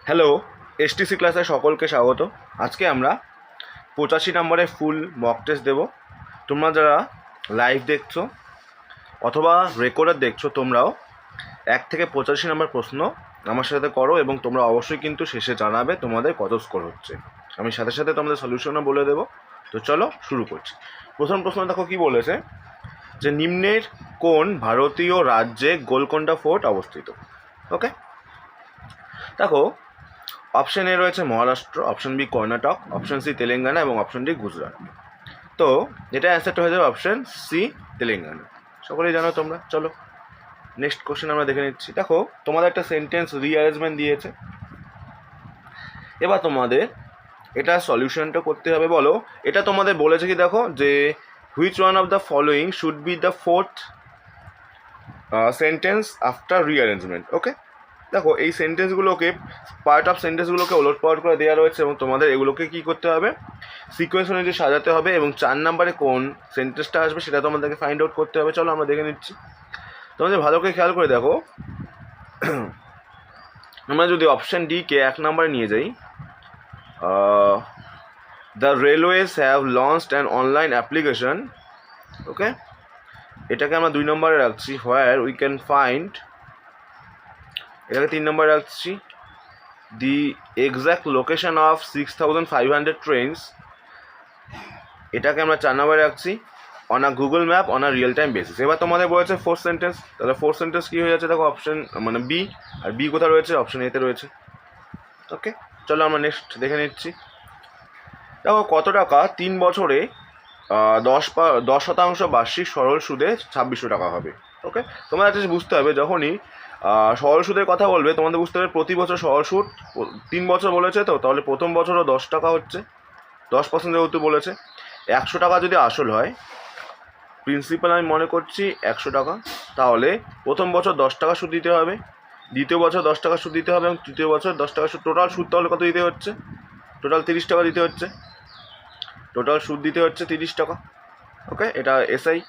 Hello, STC ক্লাসে সকলকে স্বাগত। আজকে আমরা 85 নম্বরের ফুল মক টেস্ট দেবো। তোমরা যারা লাইভ দেখছো অথবা রেকর্ডার দেখছো, তোমরাও 1 থেকে 85 নম্বর প্রশ্ন আমার সাথে করো এবং তোমরা অবশ্যই কিন্তু শেষে জানাবে তোমাদের কত স্কোর হচ্ছে। আমি সাথে সাথে তোমাদের সলিউশনও বলে দেবো। তো চলো শুরু করছি। প্রথম প্রশ্ন দেখো কি বলেছে, যে নিম্নের কোন ভারতীয় রাজ্যে গোলকোন্ডা ফোর্ট অবস্থিত। ওকে, দেখো অপশন এ রয়েছে Maharashtra, option B Karnataka, option C Telangana এবং অপশন ডি গুজরাট। তো এটা অ্যান্সারটা হয়ে যাবে অপশন সি তেলেঙ্গানা। সকলেই জানো তোমরা। চলো নেক্সট কোশ্চেন আমরা দেখে নিচ্ছি। দেখো তোমাদের একটা সেন্টেন্স রিঅ্যারেঞ্জমেন্ট দিয়েছে, এবার তোমাদের এটা সলিউশনটা করতে হবে। বলো, এটা তোমাদের বলেছে কি, দেখো যে which one of the following should be the fourth sentence after rearrangement. Okay, দেখো এই সেন্টেন্সগুলোকে, পার্ট অফ সেন্টেন্সগুলোকে ওলট পালট করে দেওয়া রয়েছে এবং তোমাদের এগুলোকে কী করতে হবে, সিকোয়েন্স অনুযায়ী সাজাতে হবে এবং 4 নম্বরে কোন সেন্টেন্সটা আসবে সেটা তোমাদেরকে ফাইন্ড আউট করতে হবে। চলো আমরা দেখে নিচ্ছি। তোমাদের ভালো করে খেয়াল করে দেখো, আমরা যদি অপশান ডিকে 1 নম্বরে নিয়ে যাই, the railways have launched an online application. Okay, এটাকে আমরা 2 নম্বরে রাখছি। হোয়ার উই ক্যান ফাইন্ড, এটাকে 3 নম্বরে রাখছি। দি এক্স্যাক্ট লোকেশন অফ 6500 ট্রেনস, এটাকে আমরা 4 নম্বরে রাখছি। On a Google map on a real time basis. এবার তোমাদের বলেছে ফোর্থ সেন্টেন্স, তাহলে ফোর্থ সেন্টেন্স কী হয়ে যাচ্ছে দেখো, অপশন মানে বি। আর বি কোথায় রয়েছে, অপশন এতে রয়েছে। ওকে, চলো আমরা নেক্সট দেখে নিচ্ছি। দেখো কত টাকা 3 বছরে 10% বার্ষিক সরল সুদে 2600 টাকা হবে। ওকে, তোমরা একটা বুঝতে হবে, যখনই সরল সুদের কথা বলবে তোমাদের বুঝতে হবে প্রতি বছর সরল সুদ 3 বছর বলেছে, তো তাহলে প্রথম বছরও 10 টাকা হচ্ছে, 10% যেহেতু বলেছে। 100 টাকা যদি আসল হয়, প্রিন্সিপাল আমি মনে করছি 100 টাকা, তাহলে প্রথম বছর 10 টাকা সুদ দিতে হবে, দ্বিতীয় বছর 10 টাকা সুদ দিতে হবে এবং তৃতীয় বছর 10 টাকা সুদ। টোটাল সুদ তাহলে কত দিতে হচ্ছে, টোটাল 30 টাকা দিতে হচ্ছে, টোটাল সুদ দিতে হচ্ছে 30 টাকা। ওকে, এটা এসআই।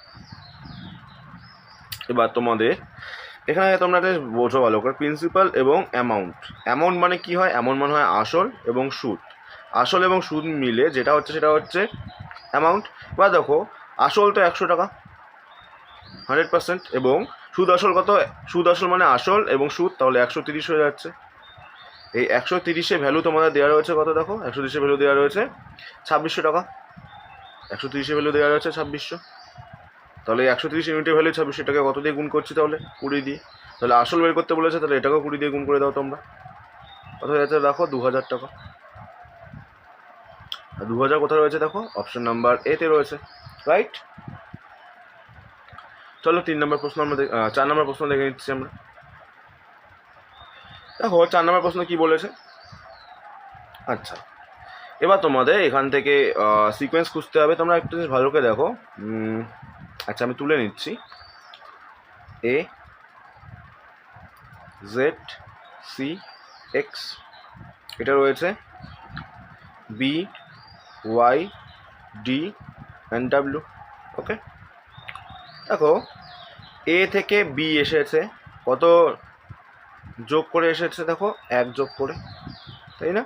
এবার তোমাদের এখানে তোমরা বোঝো ভালো করে, প্রিন্সিপাল এবং অ্যামাউন্ট। অ্যামাউন্ট মানে কি হয়, অ্যামাউন্ট মানে হয় আসল এবং সুদ। আসল এবং সুদ মিলে যেটা হচ্ছে সেটা হচ্ছে অ্যামাউন্ট। এবার দেখো আসল তো 100 টাকা 100%, এবং সুদ আসল কত, সুদ আসল মানে আসল এবং সুদ, তাহলে 130 হয়ে যাচ্ছে। এই 130-এ ভ্যালু তোমাদের দেওয়া রয়েছে কত, দেখো 130-এ ভ্যালু দেওয়া রয়েছে 2600 টাকা। 130-এ ভ্যালু দেওয়া রয়েছে 2600, তাহলে 130 ইউনিটের ভ্যালু 2600 টাকা কত দিয়ে গুণ করছি, তাহলে 20 দিয়ে। তাহলে আসল বের করতে বলেছে, তাহলে এটাকেও 20 দিয়ে গুণ করে দাও তোমরা। কত হয়ে যাচ্ছে দেখো 2000 টাকা। আর 2000 কোথায় রয়েছে দেখো, অপশন নাম্বার এতে রয়েছে, রাইট। চলো 3 নম্বর প্রশ্ন আমরা 4 নম্বর প্রশ্ন দেখে নিচ্ছি আমরা। দেখো 4 নম্বর প্রশ্ন কি বলেছে। আচ্ছা, এবার তোমাদের এখান থেকে সিকোয়েন্স খুঁজতে হবে। তোমরা একটু ভালো করে দেখো। আচ্ছা আমি তুলে নিচ্ছি। এ জেড সি এক্স, এটা রয়েছে B Y D and W. Okay, দেখো এ থেকে বি এসেছে, কত যোগ করে এসেছে দেখো, 1 যোগ করে, তাই না।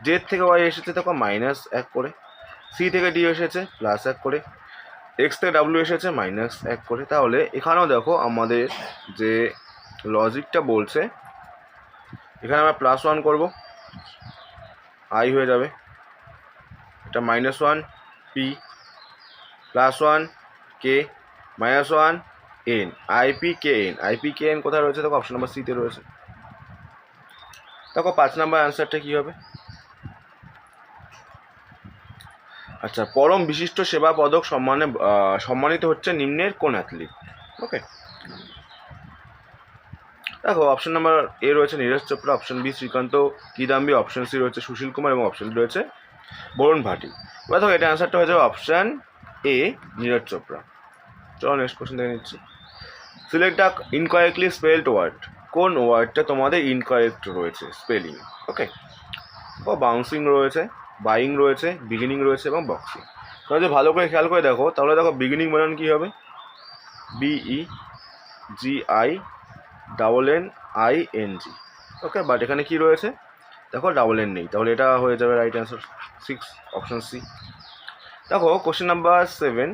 জেড থেকে ওয়াই এসেছে দেখো -1 করে, সি থেকে ডি এসেছে +1 করে, এক্স থেকে ডাব্লিউ এসেছে -1 করে। তাহলে এখানেও দেখো আমাদের যে লজিকটা বলছে, এখানে আমরা +1 করব, আই হয়ে যাবে, এটা -1 পি, +1 কে, -1 N, IP K N. IP K N কোথায় রয়েছে দেখো, অপশন নাম্বার সিতে রয়েছে। দেখো 5 নম্বর অ্যান্সারটা কী হবে। আচ্ছা, পরম বিশিষ্ট সেবা পদক সম্মানিত হচ্ছে নিম্নের কোন অ্যাথলিট। ওকে, দেখো অপশন নাম্বার এ রয়েছে Neeraj Chopra, option B Srikanth Kidambi, option C রয়েছে সুশীল কুমার এবং অপশন ডি রয়েছে বরুণ ভাটি। এবার দেখো এটা অ্যান্সারটা হয়ে যাবে অপশান এ নীরজ চোপড়া। চলো নেক্সট কোশ্চেন দেখে নিচ্ছি। Select a incorrectly spelled word. কোন ওয়ার্ডটা তোমাদের ইনকারেক্ট রয়েছে স্পেলিং। ওকে, ও বাউন্সিং রয়েছে, বাইং রয়েছে, বিগিনিং রয়েছে এবং বক্সিং। তোমরা যদি ভালো করে খেয়াল করে দেখো, তাহলে দেখো বিগিনিং বানান কী হবে, BEGINNING। ওকে, বাট এখানে কি রয়েছে, দেখো ডাবল এন নেই, তাহলে এটা হয়ে যাবে রাইট অ্যান্সার 6, অপশন সি। দেখো কোশ্চেন নাম্বার 7,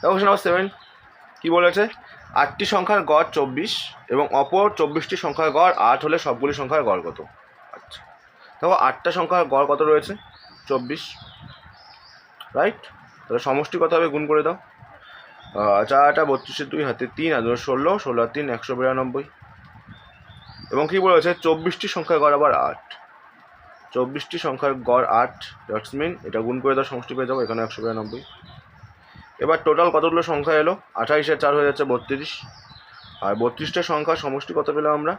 দেখো কোশ্চেন নাম্বার 7 কী বলেছে, 8টি সংখ্যার গড় 24 এবং অপর 24টি সংখ্যার গড় 8 হলে সবগুলি সংখ্যার গড় কত? আচ্ছা, দেখো 8টা সংখ্যার গড় কত রয়েছে? 24, রাইট? তাহলে সমষ্টি কত হবে, গুণ করে দাও। 4 8 32, 2 হাতে 3 আর 16, 16 আর 3 192। এবং কী বলেছে, 24টি সংখ্যার গড় আবার 8, 24টি সংখ্যার গড় 8, দ্যাটস মিন এটা গুণ করে দাও, সমষ্টি পেয়ে যাবো, এখানে 192। এবার টোটাল কতগুলো সংখ্যা এলো, 28 আর 4 হয়ে যাচ্ছে 32, আর 32টা সংখ্যার সমষ্টি কত পেলাম আমরা,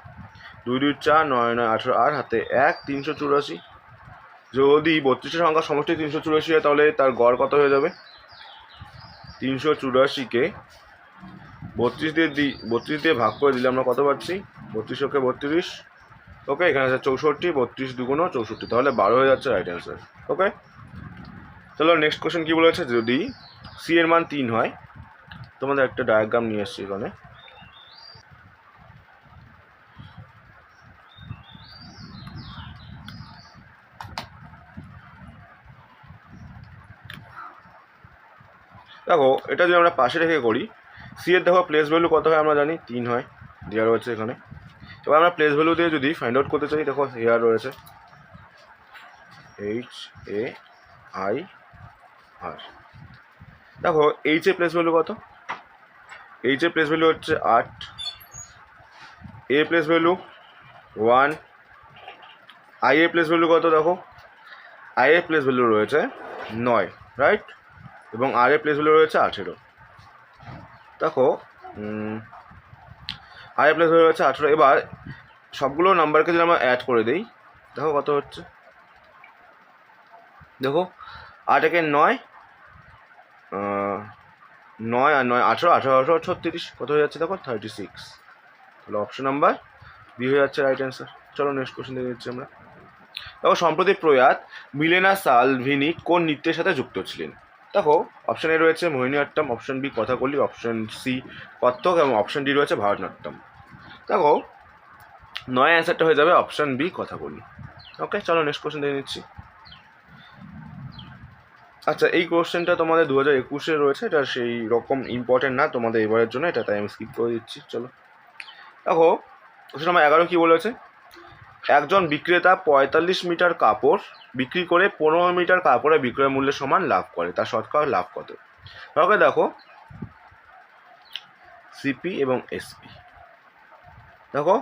2 2 4 9 9 18 আর হাতে 1 384। যদি 32টা সংখ্যার সমষ্টি 384 হয় তাহলে তার গড় কত হয়ে যাবে, 384কে 32 দিয়ে ভাগ করে দিলে আমরা কত পাচ্ছি, 32 ওকে 32, ওকে এখানে আছে 64, 32 দুগুণ 64, তাহলে 12 হয়ে যাচ্ছে রাইট অ্যান্সার। ওকে, চলো নেক্সট কোশ্চেন কী বলেছে, যদি সি এর মান 3 হয়, তোমাদের একটা ডায়াগ্রাম নিয়ে এসছি এখানে। দেখো এটা যদি আমরা পাশে রেখে করি, সি এর দেখো প্লেস ভ্যালু কত হয় আমরা জানি, 3 হয়, দেওয়া রয়েছে এখানে। এবার আমরা প্লেস ভ্যালু দিয়ে যদি ফাইন্ড আউট করতে চাই, দেখো হেয়ার রয়েছে HAIR। দেখো এইচ এর প্লেস ভ্যালু কত, এইচ এর প্লেস ভ্যালু হচ্ছে 8, এ প্লেস ভ্যালু 1, আই এর প্লেস ভ্যালু কত, দেখো আই এর প্লেস ভ্যালু রয়েছে 9, রাইট? এবং আর এর প্লেস ভ্যালু রয়েছে 18। দেখো আর এর প্লেস ভ্যালু রয়েছে 18। এবার সবগুলো নাম্বারকে যদি আমরা অ্যাড করে দিই, দেখো কত হচ্ছে, দেখো 8 একে 9, 9 আর 9 18, 18 18 36, কত হয়ে যাচ্ছে দেখো 36। তাহলে অপশন নাম্বার বি হয়ে যাচ্ছে রাইট অ্যান্সার। চলো নেক্সট কোশ্চেন দেখে দিচ্ছি আমরা। দেখো সম্প্রতি প্রয়াত মিলেনা সালভিনি কোন নৃত্যের সাথে যুক্ত ছিলেন? দেখো অপশন এ রয়েছে Mohiniattam, option B Kathakali, option C Kathak এবং অপশন ডি রয়েছে ভারতনাট্যম। দেখো নয় অ্যান্সারটা হয়ে যাবে অপশন বি কথাকলি। ওকে, চলো নেক্সট কোশ্চেন দেখে নিচ্ছি। আচ্ছা, এই কোশ্চেনটা তোমাদের 2021-এ রয়েছে, এটা সেই রকম ইম্পর্টেন্ট না তোমাদের এবারের জন্য, এটা তাই আমি স্কিপ করে দিচ্ছি। চলো দেখো কোশ্চেন নাম্বার 11 কী বলেছে, একজন বিক্রেতা 45 মিটার কাপড় বিক্রি করে 15 মিটার কাপড়ের বিক্রয় মূল্যের সমান লাভ করে, তার শতকরা লাভ কত? ওকে, দেখো সিপি এবং এসপি, দেখো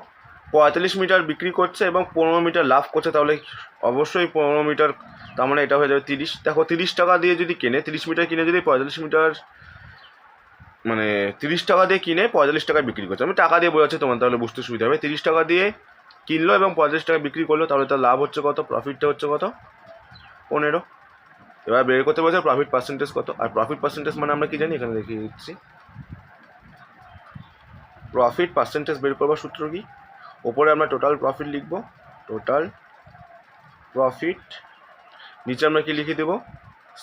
45 মিটার বিক্রি করছে এবং 15 মিটার লাভ করছে, তাহলে অবশ্যই 15 মিটার, তার মানে এটা হয়ে যাবে 30। দেখো 30 টাকা দিয়ে যদি কিনে, 30 মিটার কিনে যদি 45 মিটার, মানে 30 টাকা দিয়ে কিনে 45 টাকায় বিক্রি করছে, আমি টাকা দিয়ে বোঝাচ্ছি তোমার, তাহলে বুঝতে সুবিধা হবে। 30 টাকা দিয়ে কিনলো এবং 45 টাকা বিক্রি করলো, তাহলে তার লাভ হচ্ছে কত, প্রফিটটা হচ্ছে কত, 15। এবার বের করতে বলছে প্রফিট পার্সেন্টেজ কত, আর প্রফিট পার্সেন্টেজ মানে আমরা কি জানি, এখানে দেখিয়ে দিচ্ছি। প্রফিট পার্সেন্টেজ বের করবার সূত্র কি, ওপরে আমরা টোটাল প্রফিট লিখব, টোটাল প্রফিট, নিচে আমরা কি লিখে দেবো,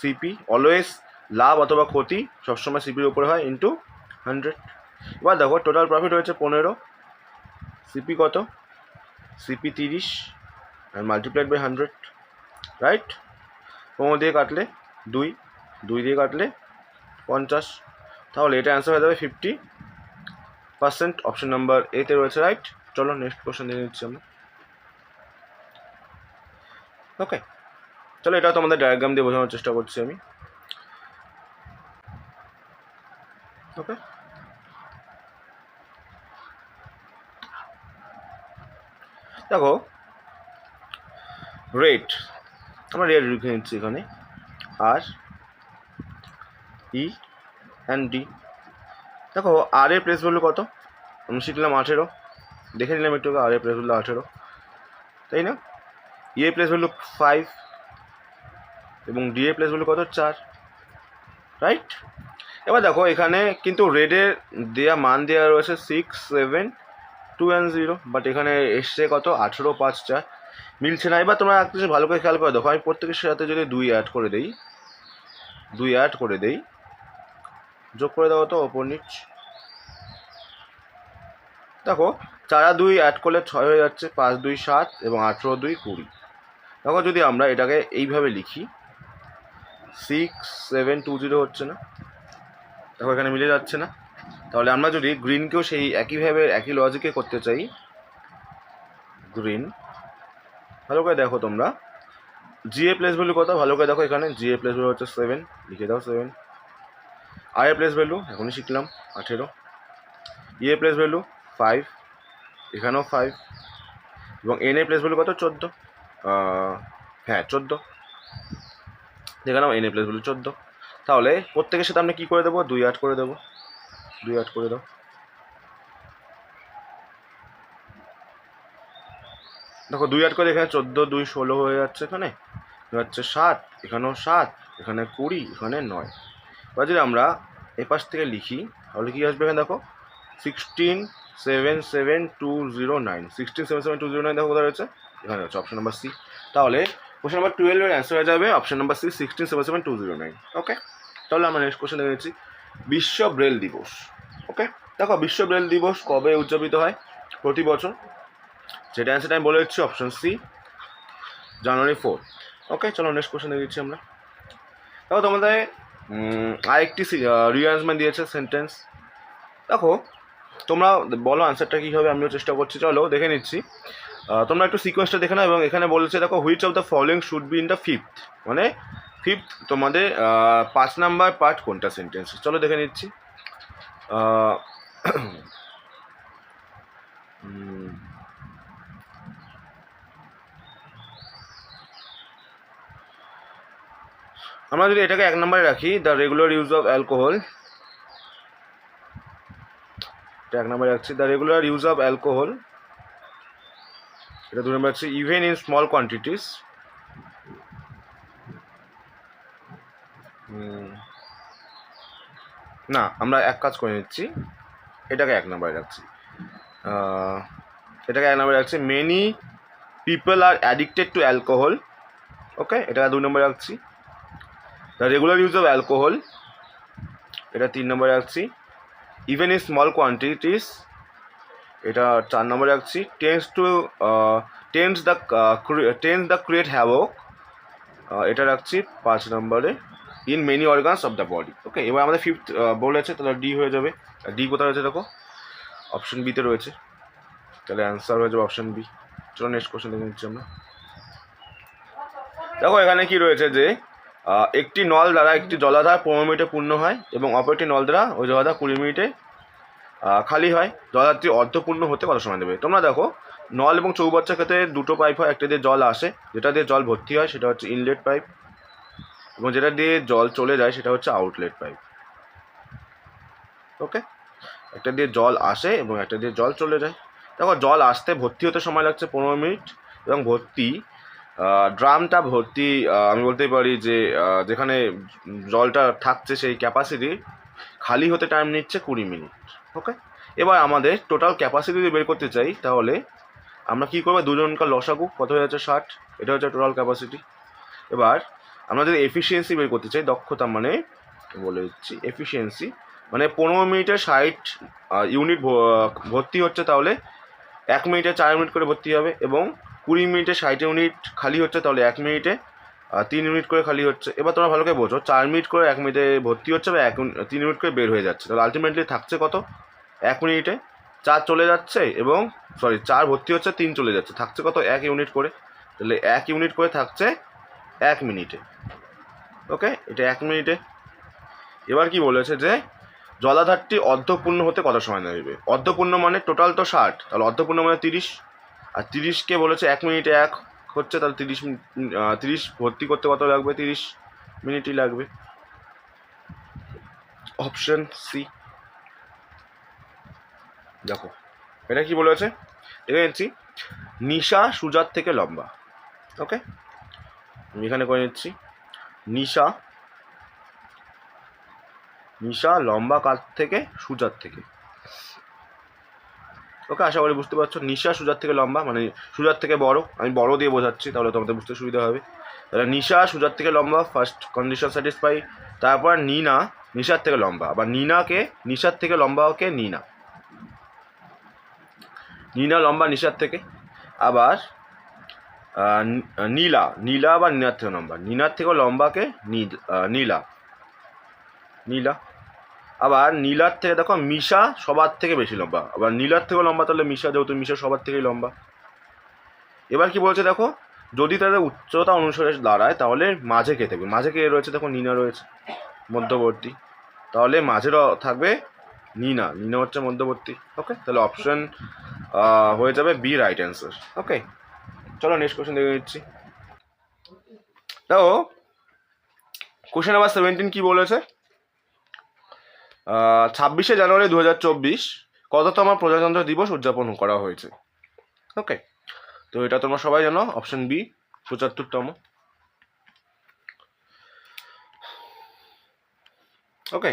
সিপি, অলওয়েজ লাভ অথবা ক্ষতি সবসময় সিপির উপরে হয়, ইন্টু 100। এবার দেখো টোটাল প্রফিট হয়েছে 15, সিপি কত, সিপি 30 আর মাল্টিপ্লাইড বাই 100, রাইট? 15 দিয়ে কাটলে 2, 2 দিয়ে কাটলে 50, তাহলে এটা অ্যান্সার হয়ে যাবে 50%, অপশন নাম্বার এতে রয়েছে রাইট। চলো নেক্সট কোশ্চেন দিয়ে নিচ্ছি আমরা। ওকে, চলো এটা তোমাদের ডায়াগ্রাম দিয়ে বোঝানোর চেষ্টা করছি আমি। ওকে, দেখো রেট, আমরা রেট লিখে নিচ্ছি এখানে, আর ই অ্যান্ড ডি। দেখো আর এর প্লেস ভ্যালু কত, আমি শিখলাম 18, দেখে নিলাম একটু, আর এর প্লেস ভ্যালু 18, তাই না? ই এর প্লেস ভ্যালু 5 এবং ডি এর প্লেস ভ্যালু কত, 4, রাইট? এবার দেখো এখানে কিন্তু রেডের দেওয়া মান দেওয়া রয়েছে 6 7 2 and 0, বাট এখানে এসছে কত, 18 5 4, মিলছে না। এবার তোমরা একটা ভালো করে খেয়াল করে দেখো, আমি প্রত্যেকের সাথে যদি 2 অ্যাড করে দেই, যোগ করে দাও তো ওপর নিচ। দেখো 4 আর 2 অ্যাড করলে 6 হয়ে যাচ্ছে, 5 2 7 এবং 18 2 20। দেখো যদি আমরা এটাকে এইভাবে লিখি 6720 হচ্ছে না, দেখো এখানে মিলে যাচ্ছে না। তাহলে আমরা যদি গ্রিনকেও সেই একইভাবে একই লজিকে করতে চাই, গ্রিন ভালো করে দেখো তোমরা, জিএ প্লেস ভ্যালু কত ভালো করে দেখো, এখানে জিএ প্লেস ভ্যালু হচ্ছে 7, লিখে দাও 7। আর এ প্লেস ভ্যালু এখনই শিখলাম 18, ইএ প্লেস ভ্যালু 5, এখানেও 5, এবং এন এ প্লেস ভ্যালু কত 14, হ্যাঁ 14, দেখে নাও এন এ প্লেস ভ্যালু 14। তাহলে প্রত্যেকের সাথে আমরা কী করে দেবো, 2 অ্যাড করে দেবো, 2 অ্যাড করে দাও। দেখো 2 অ্যাড করে এখানে 14 2 16 হয়ে যাচ্ছে, এখানে হচ্ছে 7, এখানেও 7, এখানে 20, এখানে 9। এবার যদি আমরা এপাশ থেকে লিখি তাহলে কী আসবে, এখানে দেখো 1677209, 1677209 দেখো কোথায় রয়েছে, এখানে রয়েছে অপশন নাম্বার সি। তাহলে কোশ্চেন নাম্বার 12 এর অ্যান্সার হয়ে যাবে অপশন নাম্বার সি, 1677209। ওকে, তাহলে আমরা নেক্সট কোশ্চেন দেখেছি বিশ্ব ব্রেল দিবস। ওকে, দেখো বিশ্ব ব্রেল দিবস কবে উদযাপিত হয়, প্রতি বছর, সেটা অ্যান্সারটা আমি বলে দিচ্ছি অপশন সি, জানুয়ারি 4। ওকে, চলো নেক্সট কোশ্চেন দেখে দিচ্ছি আমরা। দেখো তোমাদের আরেকটি রিঅ্যারেঞ্জমেন্ট দিয়েছে সেন্টেন্স, দেখো তোমরা বলো আনসারটা কী হবে, আমিও চেষ্টা করছি, চলো দেখে নিচ্ছি। তোমরা একটু সিকোয়েন্সটা দেখে নাও, এবং এখানে বলেছে দেখো which of the following should be in the fifth, মানে ফিফথ তোমাদের 5 নাম্বার পার্ট কোনটা সেন্টেন্স, চলো দেখে নিচ্ছি। আমরা যদি এটাকে 1 নম্বরে রাখি, the regular use of alcohol, এটা 1 নম্বরে রাখছি, the regular use of alcohol, এটা 2 নম্বরে রাখছি, ইভেন ইন স্মল কোয়ান্টিটিস, না আমরা এক কাজ করে নিচ্ছি, এটাকে 1 নম্বরে রাখছি, এটাকে 1 নম্বরে রাখছি, many people are addicted to alcohol. Okay, এটা 2 নম্বরে রাখছি, the regular use of alcohol, এটা 3 নম্বরে রাখছি, ইভেন ইন স্মল কোয়ান্টিটিস, এটা 4 নম্বরে রাখছি, টেন্স দ্য ক্রিয়েট হ্যাভক, এটা রাখছি 5 নম্বরে, in many organs of the body. Okay, এবার আমাদের ফিফথ বলেছে, তাহলে ডি হয়ে যাবে। ডি কোথায় রয়েছে দেখো, অপশন বিতে রয়েছে, তাহলে অ্যান্সার হয়ে যাবে অপশন বি। চলো নেক্সট কোশ্চেন দেখে নিচ্ছি আমরা। দেখো এখানে কি রয়েছে যে একটি নল দ্বারা একটি জলাধার 15 মিনিটে পূর্ণ হয় এবং অপরটি নল দ্বারা ওই জলাধার 20 মিনিটে খালি হয়, জলাধারটি অর্ধপূর্ণ হতে কত সময় দেবে। তোমরা দেখো নল এবং চৌবাচ্চার ক্ষেত্রে দুটো পাইপ হয়, একটা দিয়ে জল আসে, যেটা দিয়ে জল ভর্তি হয় সেটা হচ্ছে ইনলেট পাইপ, এবং যেটা দিয়ে জল চলে যায় সেটা হচ্ছে আউটলেট পাইপ। ওকে, একটা দিয়ে জল আসে এবং একটা দিয়ে জল চলে যায়। দেখো জল আসতে ভর্তি হতে সময় লাগছে 15 মিনিট, এবং ভর্তি ড্রামটা ভর্তি, আমি বলতেই পারি যে যেখানে জলটা থাকছে সেই ক্যাপাসিটি খালি হতে টাইম নিচ্ছে 20 মিনিট। ওকে, এবার আমাদের টোটাল ক্যাপাসিটি যদি বের করতে চাই তাহলে আমরা কী করবো, দুজনকার লসাগু কত হয়ে যাচ্ছে 60, এটা হচ্ছে টোটাল ক্যাপাসিটি। এবার আমরা যদি এফিসিয়েন্সি বের করতে চাই, দক্ষতা মানে বলে দিচ্ছি এফিসিয়েন্সি, মানে 15 মিনিটে 60 ইউনিট ভর্তি হচ্ছে, তাহলে 1 মিনিটে 4 ইউনিট করে ভর্তি হবে, এবং 20 মিনিটে 60 ইউনিট খালি হচ্ছে, তাহলে 1 মিনিটে 3 ইউনিট করে খালি হচ্ছে। এবার তোমরা ভালো করে বোঝো, 4 মিনিট করে 1 মিনিটে ভর্তি হচ্ছে বা 3 ইউনিট করে বের হয়ে যাচ্ছে, তাহলে আলটিমেটলি থাকছে কত, 1 মিনিটে 4 চলে যাচ্ছে, এবং 4 ভর্তি হচ্ছে, 3 চলে যাচ্ছে, থাকছে কত 1 ইউনিট করে, তাহলে 1 ইউনিট করে থাকছে 1 মিনিটে। ওকে, এটা 1 মিনিটে। এবার কি বলেছে যে জলাধারটি অর্ধপূর্ণ হতে কত সময় লাগবে, অর্ধপূর্ণ মানে টোটাল তো 60, তাহলে অর্ধপূর্ণ মানে 30, আর 30কে বলেছে 1 মিনিটে 1 হচ্ছে, তাহলে 30 ভর্তি করতে কত লাগবে, 30 মিনিটই লাগবে, অপশন সি। দেখো এটা কি বলেছে, দেখে নিচ্ছি, নিশা সুজার থেকে লম্বা। ওকে, আমি এখানে করে নিচ্ছি, নিশা লম্বা কার থেকে, সুজার থেকে। ওকে, আশা করি বুঝতে পারছো, নিশা সুজার থেকে লম্বা মানে সুজার থেকে বড়, আমি বড় দিয়ে বোঝাচ্ছি তাহলে তোমাদের বুঝতে সুবিধা হবে। তাহলে নিশা সুজার থেকে লম্বা, ফার্স্ট কন্ডিশন স্যাটিসফাই। তারপর নিনা নিশার থেকে লম্বা, আবার নিনাকে নিশার থেকে লম্বা, ওকে নিনা। নীনা লম্বা নিশার থেকে, আবার নীলা, নীলা আবার নীনার থেকে লম্বা, নীনার থেকেও লম্বাকে নীলা, নীলা। আবার নীলার থেকে দেখো মিশা সবার থেকে বেশি লম্বা, আবার নীলার থেকেও লম্বা, তাহলে মিশা, যেহেতু মিশা সবার থেকেই লম্বা। এবার কি বলছে দেখো, যদি তাদের উচ্চতা অনুসারে দাঁড়ায় তাহলে মাঝে কে থাকবে, মাঝে কে রয়েছে দেখো নীনা রয়েছে মধ্যবর্তী, তাহলে মাঝের থাকবে নীনা, নীনা হচ্ছে মধ্যবর্তী। ওকে, তাহলে অপশন হয়ে যাবে বি রাইট অ্যান্সার। ওকে, চলো নেক্সট কোশ্চেন দেখে নিচ্ছি। দেখো কোশ্চেন নাম্বার 17 কি বলেছে, 26শে জানুয়ারি 2024 কততম প্রজাতন্ত্র দিবস উদযাপন করা হয়েছে? ওকে, তো এটা তোমরা সবাই জানো, অপশন বি 75তম। ওকে,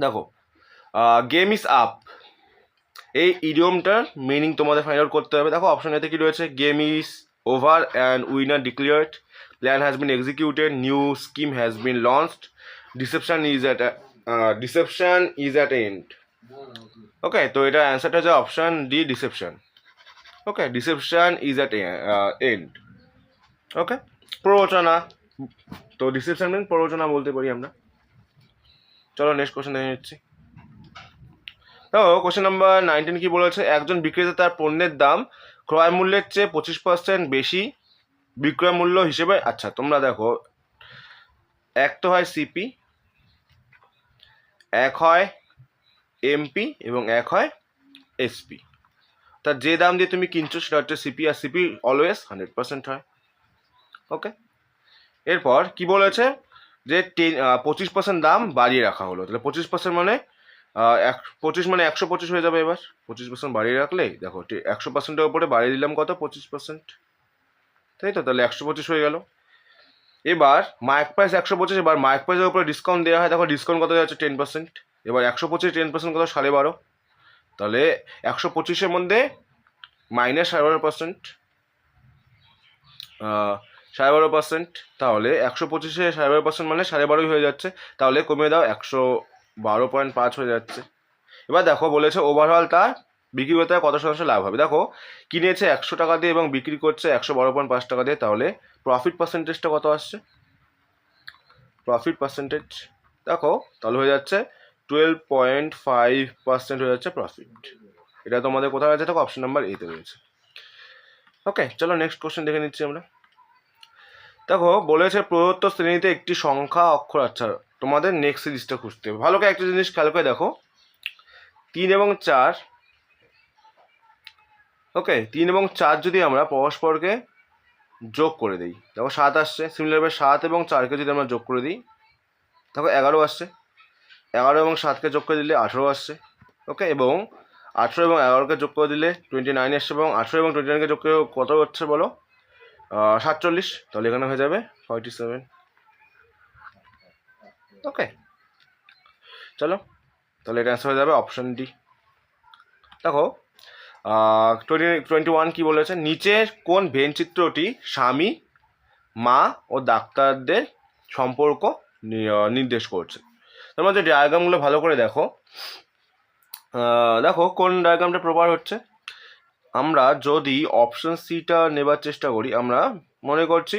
দেখো গেম ইজ আপ, এই ইডিয়মটার মিনিং তোমাদের ফাইন্ড আউট করতে হবে। দেখো অপশন এতে কি রয়েছে, game is over and winner declared, plan has been executed, new scheme has been launched, deception is at end. Okay, তো এটা অ্যান্সারটা হচ্ছে option D deception. Okay, deception is at end. Okay, প্ররোচনা, তো ডিসেপশন মিন প্ররোচনা বলতে পারি আমরা। চলো নেক্সট কোশ্চেন দেখে নিচ্ছি। তো কোশ্চেন নাম্বার 19 কি বলেছে, একজন বিক্রেতা তার পণ্যের দাম ক্রয় মূল্যের চেয়ে 25% বেশি বিক্রয় মূল্য হিসেবে, আচ্ছা তোমরা দেখো, এক তো হয় সিপি, এক হয় এমপি এবং এক হয় এসপি। তা যে দাম দিয়ে তুমি কিনছো সেটা হচ্ছে সিপি, আর সিপি অলওয়েজ 100% হয়। ওকে, এরপর কি বলেছে যে 25% দাম বাড়িয়ে রাখা হলো, তাহলে 25% মানে 25 মানে 125 হয়ে যাবে। এবার 25% বাড়িয়ে রাখলেই দেখো 100%-এর উপরে বাড়িয়ে দিলাম কত, 25%, তাই তো, তাহলে 125 হয়ে গেল। এবার মার্ক প্রাইস 125, এবার মার্ক প্রাইসের উপরে ডিসকাউন্ট দেওয়া হয়, দেখো ডিসকাউন্ট কত যাচ্ছে 10%, এবার 125 10% কত 12.5, তাহলে 125-এর মধ্যে মাইনাস 12.5%, 12.5%, তাহলে 125-এ 12.5% মানে 12.5 হয়ে যাচ্ছে, তাহলে কমিয়ে দাও 112.5 হয়ে যাচ্ছে। এবার দেখো বলেছে ওভারঅল তার বিক্রি করতে কত শতাংশ লাভ হবে, দেখো কিনেছে 100 টাকা দিয়ে এবং বিক্রি করছে 112.5 টাকা দিয়ে, তাহলে প্রফিট পার্সেন্টেজটা কত আসছে, প্রফিট পার্সেন্টেজ দেখো তাহলে হয়ে যাচ্ছে 12.5% হয়ে যাচ্ছে প্রফিট। এটা তোমাদের কোথায় আছে, দেখো অপশন নাম্বার এতে রয়েছে। ওকে, চলো নেক্সট কোশ্চেন দেখে নিচ্ছি আমরা। দেখো বলেছে প্রদত্ত শ্রেণীতে একটি সংখ্যা অক্ষর, আচ্ছা তোমাদের নেক্সট সিরিজটা খুঁজতে হবে, ভালো করে একটা জিনিস খেয়াল করে দেখো, 3 এবং 4, ওকে 3 এবং 4 যদি আমরা পরস্পরকে যোগ করে দিই, দেখো 7 আসছে, সিমিলারভাবে 7 এবং 4কে যদি আমরা যোগ করে দিই দেখো 11 আসছে, 11 এবং 7কে যোগ করে দিলে 18 আসছে। ওকে, এবং 18 এবং 11কে যোগ করে দিলে 29 আসছে, এবং 18 এবং 29কে যোগ করে কত হচ্ছে বলো, 47, তাহলে এখানে হয়ে যাবে 47। ওকে, চলো তাহলে এটা অ্যান্সার হয়ে যাবে অপশন ডি। দেখো 21 কি বলেছে, নিচের কোন ভেন চিত্রটি স্বামী, মা ও ডাক্তারদের সম্পর্ক নির্দেশ করছে? তোমরা যে ডায়াগ্রামগুলো ভালো করে দেখো, দেখো কোন ডায়াগ্রামটা প্রপার হচ্ছে, আমরা যদি অপশন সিটা নেবার চেষ্টা করি, আমরা মনে করছি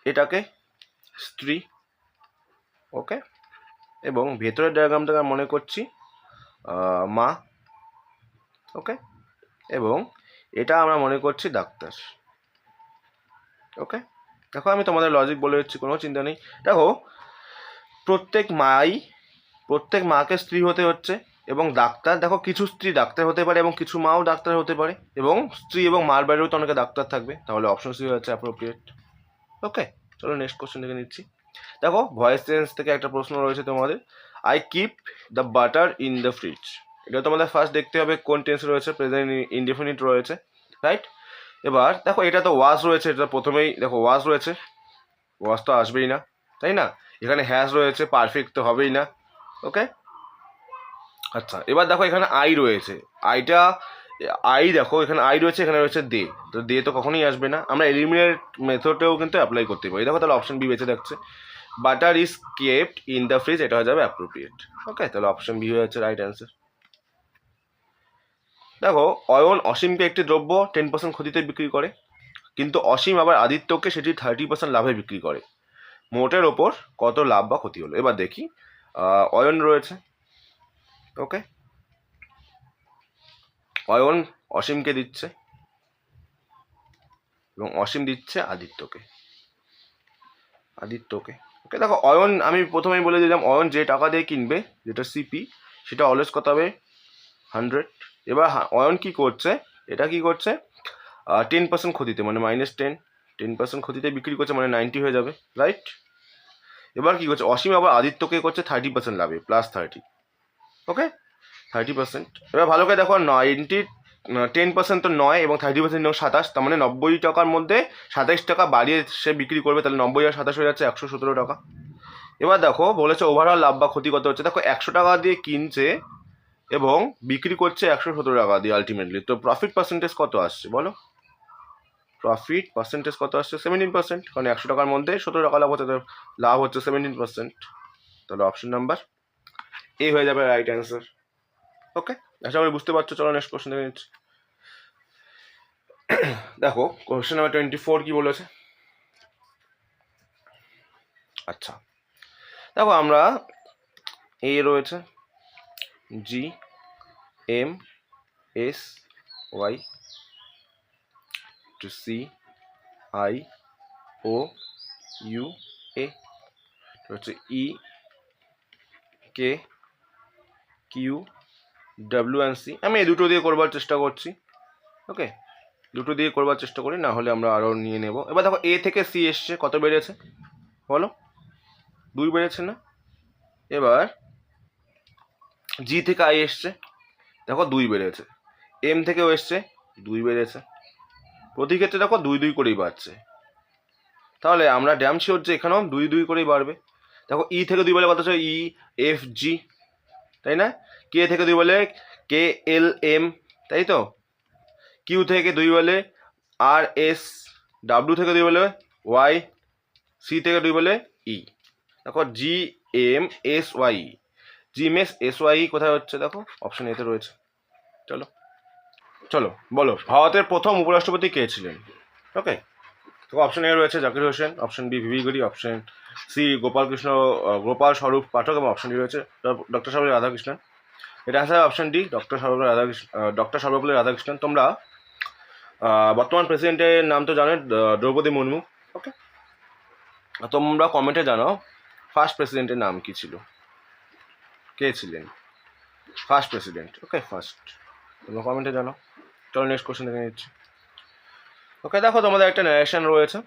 এটাকে স্ত্রী, ওকে, এবং ভেতরের ডায়াগ্রামটাকে মনে করছি মা, ওকে, এবং এটা আমরা মনে করছি ডাক্তার। ওকে, দেখো আমি তোমাদের লজিক বলে দিচ্ছি, কোনো চিন্তা নেই। দেখো প্রত্যেক মাকে স্ত্রী হতে হচ্ছে, এবং ডাক্তার, দেখো কিছু স্ত্রী ডাক্তার হতে পারে এবং কিছু মাও ডাক্তার হতে পারে, এবং স্ত্রী এবং মার বাইরেও তো অনেকে ডাক্তার থাকবে, তাহলে অপশন সি হচ্ছে অ্যাপ্রোপ্রিয়েট। ওকে, চলো নেক্সট কোশ্চেন দেখে নিচ্ছি। দেখো ভয়েস চেঞ্জ থেকে একটা প্রশ্ন রয়েছে তোমাদের, I keep the butter in the fridge, এটা তোমাদের ফার্স্ট দেখতে হবে কোন টেন্স রয়েছে, প্রেজেন্ট ইনডেফিনিট রয়েছে, রাইট। এবার দেখো এটা তো ওয়াজ রয়েছে, এটা প্রথমেই দেখো ওয়াজ রয়েছে, ওয়াজ তো আসবেই না, তাই না, এখানে হ্যাজ রয়েছে, পারফেক্ট তো হবেই না। ওকে, আচ্ছা এবার দেখো এখানে আই রয়েছে, দেখো এখানে আই রয়েছে, এখানে রয়েছে দে, তো দে তো কখনোই আসবে না, আমরা এলিমিনেট মেথডেও কিন্তু অ্যাপ্লাই করতে পারি। দেখো তাহলে অপশন বি বেঁচে থাকছে, butter is kept in the fridge, এটা হয়ে যাবে অ্যাপ্রোপ্রিয়েট। ওকে, তাহলে অপশন বি হয়ে যাচ্ছে রাইট অ্যান্সার। দেখো অয়ন অসীমকে একটি দ্রব্য 10% ক্ষতিতে বিক্রি করে, কিন্তু অসীম আবার আদিত্যকে সেটি 30% লাভে বিক্রি করে। মোটের ওপর কত লাভ বা ক্ষতি হলো? এবার দেখি, অয়ন রয়েছে, ওকে, অয়ন অসীমকে দিচ্ছে এবং অসীম দিচ্ছে আদিত্যকে। ওকে, দেখো অয়ন, আমি প্রথমেই বলে দিলাম অয়ন যে টাকা দিয়ে কিনবে, যেটা সিপি, সেটা অলওয়েজ কত হবে? 100। এবার অয়ন কি করছে, এটা কি করছে, 10% ক্ষতিতে, মানে -10% ক্ষতিতে বিক্রি করছে, মানে 90 হয়ে যাবে, রাইট? এবার কি করছে অসীম, আবার আদিত্যকে করছে 30% লাভে, +30, ওকে, 30%। এবার ভালো করে দেখো, 10% তো 9 এবং 30% 27, তার মানে 90 টাকার মধ্যে 27 টাকা বাড়িয়ে সে বিক্রি করবে, তাহলে 90 আর 27 হয়ে যাচ্ছে 117 টাকা। এবার দেখো বলেছে ওভারঅল লাভ বা ক্ষতি কত হচ্ছে। দেখো 100 টাকা দিয়ে কিনছে এবং বিক্রি করছে 117 টাকা দিয়ে আলটিমেটলি, তো প্রফিট পার্সেন্টেজ কত আসছে বলো? প্রফিট পার্সেন্টেজ কত আসছে? 17%, কারণ 100 টাকার মধ্যে 17 টাকা লাভ হচ্ছে, লাভ হচ্ছে 17%। তাহলে অপশন নাম্বার এ হয়ে যাবে রাইট অ্যান্সার। ওকে, আশা করি বুঝতে পারছো। চলো নেক্সট কোশ্চেন দেখে নিচ্ছি। দেখো কোশ্চেন নাম্বার 24 কি বলেছে। আচ্ছা, দেখো আমরা এ রয়েছে G M S Y two C I O U A, হচ্ছে E K Q W and C. আমি এই দুটো দিয়ে করবার চেষ্টা করছি, ওকে, দুটো দিয়ে করবার চেষ্টা করি, না হলে আমরা আরও নিয়ে নেব। এবার দেখো এ থেকে সি এসছে, কত বেড়েছে বলো? 2 বেড়েছে না? এবার জি থেকে আই এসছে, দেখো 2 বেড়েছে। এম থেকেও এসছে, 2 বেড়েছে। প্রতি ক্ষেত্রে দেখো 2 2 করেই বাড়ছে, তাহলে আমরা ড্যাম শিওর যে এখানেও 2 2 করেই বাড়বে। দেখো ই থেকে 2 বলে কত হচ্ছে? ই এফ জি, তাই না? কে থেকে 2 বলে কে এল এম, তাই তো? কিউ থেকে 2 বলে আর এস, ডাব্লিউ থেকে 2 বলে ওয়াই, সি থেকে 2 বলে ই। দেখো G M S Y, G M S Y কোথায় হচ্ছে? দেখো অপশন এতে রয়েছে। চলো চলো বলো, ভারতের প্রথম উপরাষ্ট্রপতি কে ছিলেন? ওকে, তো অপশন এ রয়েছে Zakir Hussain, option B VV Giri, option C Gopal Swarup Pathak, এবং অপশন ডি রয়েছে ডক্টর সর্বপল্লী রাধাকৃষ্ণন। এটা আছে option D, doctor Sarvepalli Radhakrishnan. তোমরা বর্তমান প্রেসিডেন্টের নাম তো জানো, দ্রৌপদী মুর্মু, ওকে। তোমরা কমেন্টে জানাও ফার্স্ট প্রেসিডেন্টের নাম কি ছিল, কে ছিলেন ফার্স্ট প্রেসিডেন্ট, ওকে, ফার্স্ট। তোমরা কমেন্টে জানাও। চলো নেক্সট কোশ্চেন দেখে নিচ্ছি। ওকে, দেখো তোমাদের একটা ন্যারেশন রয়েছে,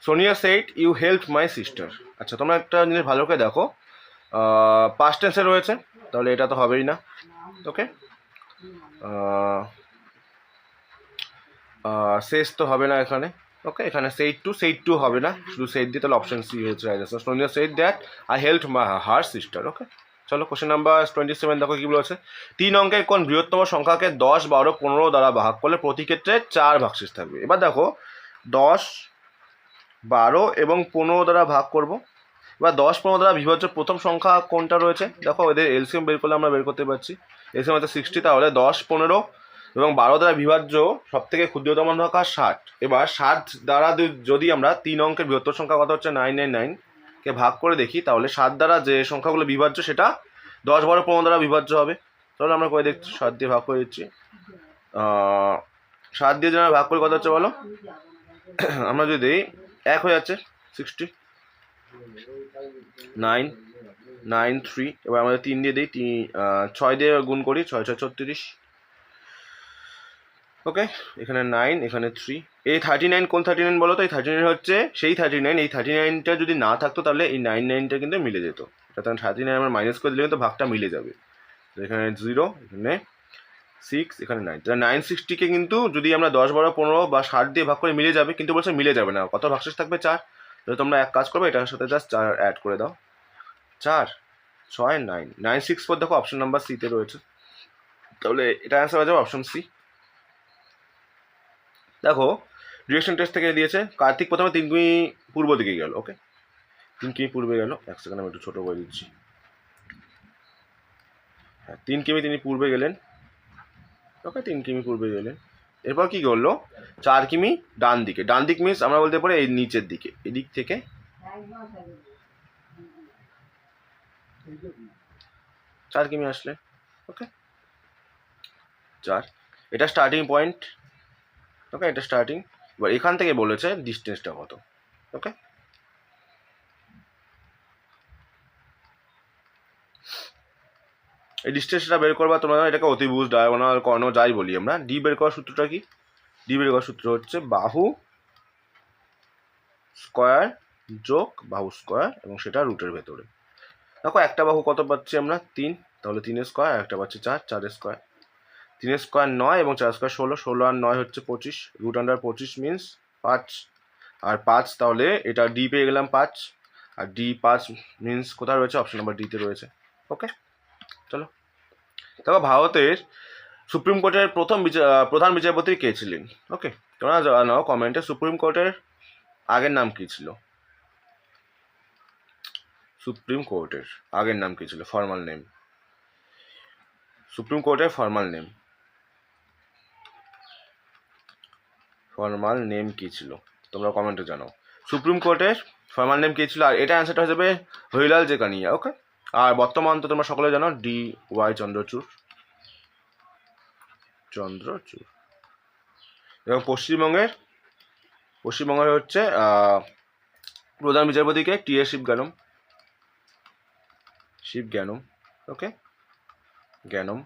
Sonia said you help my sister. আচ্ছা, তোমরা একটা জিনিস ভালো করে দেখো, পাস্ট টেন্সে রয়েছে, তাহলে এটা তো হবেই না, ওকে। শেষ তো হবে না এখানে, ওকে, এখানে সেইড টু হবে না, শুধু সেইড দিয়ে, তাহলে অপশন সি হয়েছে right answer. Sonia said that I help her sister, okay. চলো কোশ্চেন নাম্বার 27 দেখো কি বলেছে। 3 অঙ্কের কোন বৃহত্তম সংখ্যাকে 10, 12, 15 দ্বারা ভাগ করলে প্রতি ক্ষেত্রে 4 ভাগশেষ থাকবে? এবার দেখো 10, 12 এবং 15 দ্বারা ভাগ করব। এবার 10, 15 দ্বারা বিভাজ্য প্রথম সংখ্যা কোনটা রয়েছে? দেখো এদের এলসিএম বের করলে আমরা বের করতে পারছি, এলসিএম হচ্ছে 60, তাহলে 10, 15 এবং 12 দ্বারা বিভাজ্য সব থেকে ক্ষুদ্রতম সংখ্যা 60। এবার 60 দ্বারা যদি আমরা 3 অঙ্কের বৃহত্তর সংখ্যা কত হচ্ছে 999 কে ভাগ করে দেখি, তাহলে 7 দ্বারা যে সংখ্যাগুলো বিভাজ্য সেটা 10, 12, 15 দ্বারা বিভাজ্য হবে। তাহলে আমরা করে দেখছি, 7 দিয়ে ভাগ করে দিচ্ছি। 7 দিয়ে যদি আমরা ভাগ করি কত হচ্ছে বলো? আমরা যদি 1 হয়ে যাচ্ছে 60, 9, 9, 3। এবার আমাদের 3 দিয়ে দিই, 6 দিয়ে গুণ করি, 6, 6, 36, ওকে। এখানে 9, এখানে 3। এই 39 কোন 39 বলো তো? এই 39 হচ্ছে সেই 39, এই 39টা যদি না থাকতো তাহলে এই 99টা কিন্তু মিলে যেত, তাহলে 39 আমরা মাইনাস করে দিলে কিন্তু ভাগটা মিলে যাবে। তো এখানে 0, এখানে 6, এখানে 9, তাহলে 960কে কিন্তু যদি আমরা 10, 12, 15 বা 60 দিয়ে ভাগ করে মিলে যাবে, কিন্তু বলছে মিলে যাবে না, কত ভাগশেষ থাকবে? 4। তাহলে তোমরা এক কাজ করবে, এটার সাথে জাস্ট 4 অ্যাড করে দাও, 4, 6, 9, 964 দেখো অপশন নাম্বার সিতে রয়েছে, তাহলে এটা অ্যান্সার হয়ে যাবে অপশন সি। দেখো ডিরেকশন টেস্ট থেকে দিয়েছে, কার্তিক প্রথমে 3 কিমি পূর্ব দিকে গেল, ওকে, 3 কিমি পূর্বে গেল, এক সেকেন্ড আমি একটু ছোটো করে দিচ্ছি। হ্যাঁ, 3 কিমি তিনি পূর্বে গেলেন, ওকে 3 কিমি পূর্বে গেলে। এরপর কি করলো 4 কিমি ডান দিকে, ডান দিক মিনস আমরা বলতে পারি এই নিচের দিকে, এদিক থেকে 4 কিমি আসলে। ওকে 4, এটা স্টার্টিং পয়েন্ট। ওকে এটা স্টার্টিং। এবার এখান থেকে বলেছে ডিস্টেন্সটা কত। ওকে এই ডিস্টেন্সটা বের করবা তোমরা, এটাকে অতিভুজ, ডায়াগোনাল, কর্ণ যাই বলি আমরা। ডি বের করার সূত্রটা কি? ডি বের করার সূত্র হচ্ছে বাহু স্কোয়ার যোগ বাহু স্কোয়ার এবং সেটা রুটের ভেতরে। দেখো একটা বাহু কত পাচ্ছি আমরা 3, তাহলে 3 স্কোয়ার, একটা পাচ্ছি 4, 4 স্কোয়ার। 3 স্কোয়ার 9 এবং 4 স্কোয়ার 16, 16 আর 9 হচ্ছে 25, রুট আন্ডার 25 মিনস 5 আর 5, তাহলে এটা ডি পেয়ে গেলাম 5 আর ডি 5 মিনস কোথায় রয়েছে? অপশন নাম্বার ডিতে রয়েছে। ওকে চলো দেখো ভারতের সুপ্রিম কোর্টের প্রধান বিচারপতি কে ছিলেন? ওকে তোমরা জানাও কমেন্টে সুপ্রিম কোর্টের আগের নাম কি ছিল? সুপ্রিম কোর্টের আগের নাম কি ছিল? ফর্মাল নেম, সুপ্রিম কোর্টের ফর্মাল নেম, ফর্মাল নেম কি ছিল তোমরা কমেন্টে জানাও। সুপ্রিম কোর্টের ফর্মাল নেম কি ছিল? আর এটা অ্যান্সারটা হয়ে যাবে হরিলাল জেকানিয়া। ওকে আর বর্তমান তো তোমরা সকলে জানো ডি ওয়াই চন্দ্রচূড়। এবং পশ্চিমবঙ্গের হচ্ছে প্রধান বিচারপতিকে টি এস শিবজ্ঞানম। ওকে জ্ঞানম।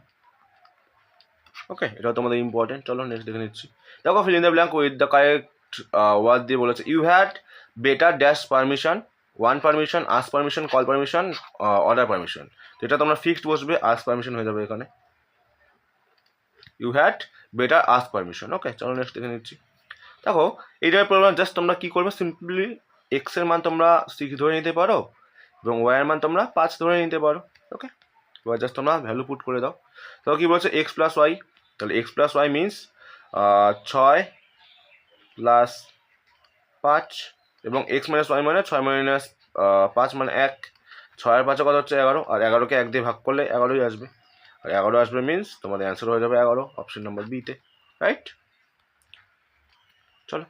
ওকে এটাও তোমাদের ইম্পর্টেন্ট। চলো নেক্সট দেখে নিচ্ছি। দেখো fill in the blank with the correct word দিয়ে বলেছে you had better dash permission, one permission, ask permission, call permission, order permission. তো এটা তোমরা ফিক্সড বসবে, আস পারমিশন হয়ে যাবে এখানে। You had better ask permission. Okay চলো নেক্সট দেখে নিচ্ছি। দেখো এইটার প্রবলেম জাস্ট তোমরা কি করবে, সিম্পলি এক্স এর মান তোমরা 6 ধরে নিতে পারো এবং ওয়াই এর মান তোমরা 5 ধরে নিতে পারো। ওকে এবার জাস্ট তোমরা ভ্যালু পুট করে দাও। তো কি বলছে এক্স প্লাস ওয়াই, তাহলে X plus Y means 6 plus 5 এবং এক্স মাইনাস ওয়াই মানে 6 মাইনাস 5 মানে 1, 6 আর 5 কত হচ্ছে 11, আর 11কে 1 দিয়ে ভাগ করলে 11ই আসবে, আর 11 আসবে মিনস তোমাদের অ্যান্সার হয়ে যাবে 11, অপশন নাম্বার বিতে। রাইট চলো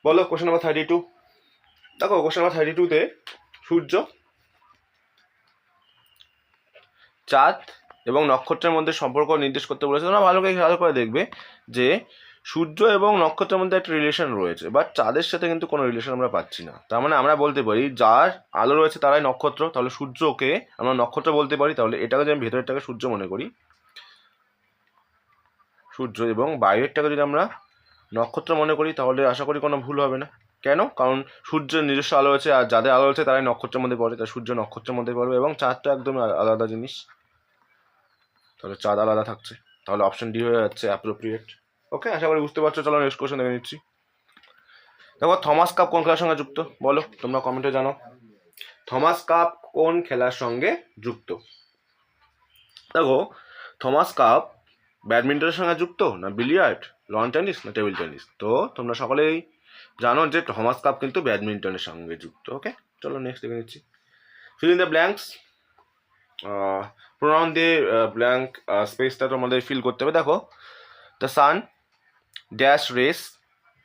বলো কোশ্চেন নাম্বার 32। দেখো কোশ্চেন নাম্বার 32তে সূর্য, চাঁদ এবং নক্ষত্রের মধ্যে সম্পর্ক নির্দেশ করতে বলেছে। তোমরা ভালো করে খেয়াল করে দেখবে যে সূর্য এবং নক্ষত্রের মধ্যে একটা রিলেশন রয়েছে, বাট চাঁদের সাথে কিন্তু কোনো রিলেশন আমরা পাচ্ছি না। তার মানে আমরা বলতে পারি যার আলো রয়েছে তারাই নক্ষত্র, তাহলে সূর্যকে আমরা নক্ষত্র বলতে পারি। তাহলে এটাকে যদি আমি ভেতরেরটাকে সূর্য মনে করি, সূর্য, এবং বাইরেরটাকে যদি আমরা নক্ষত্র মনে করি, তাহলে আশা করি কোনো ভুল হবে না। কেন? কারণ সূর্যের নিজস্ব আলো আছে আর যাদের আলো আছে তারাই নক্ষত্রের মধ্যে পড়ে, তাই সূর্য নক্ষত্রের মধ্যে পড়বে এবং চাঁদটা একদম আলাদা জিনিস, তাহলে চাঁদ আলাদা থাকছে। তাহলে অপশন ডি হয়ে যাচ্ছে অ্যাপ্রোপ্রিয়েট। ওকে আশা করি বুঝতে পারছো। চলো নেক্সট কোশ্চেন দেখে নিচ্ছি। দেখো থমাস কাপ কোন খেলার সঙ্গে যুক্ত? বলো তোমরা কমেন্টে জানো। থমাস কাপ কোন খেলার সঙ্গে যুক্ত? দেখো থমাস কাপ ব্যাডমিন্টনের সঙ্গে যুক্ত, না বিলিয়ার্ড, লন টেনিস, না টেবিল টেনিস? তো তোমরা সকলেই জানো যে থমাস কাপ কিন্তু ব্যাডমিন্টনের সঙ্গে যুক্ত। ওকে চলো নেক্সট দেখে নিচ্ছি। Feel in the blanks, pronoun দিয়ে ব্ল্যাঙ্ক স্পেসটা তোমাদের ফিল করতে হবে। দেখো the sun dash race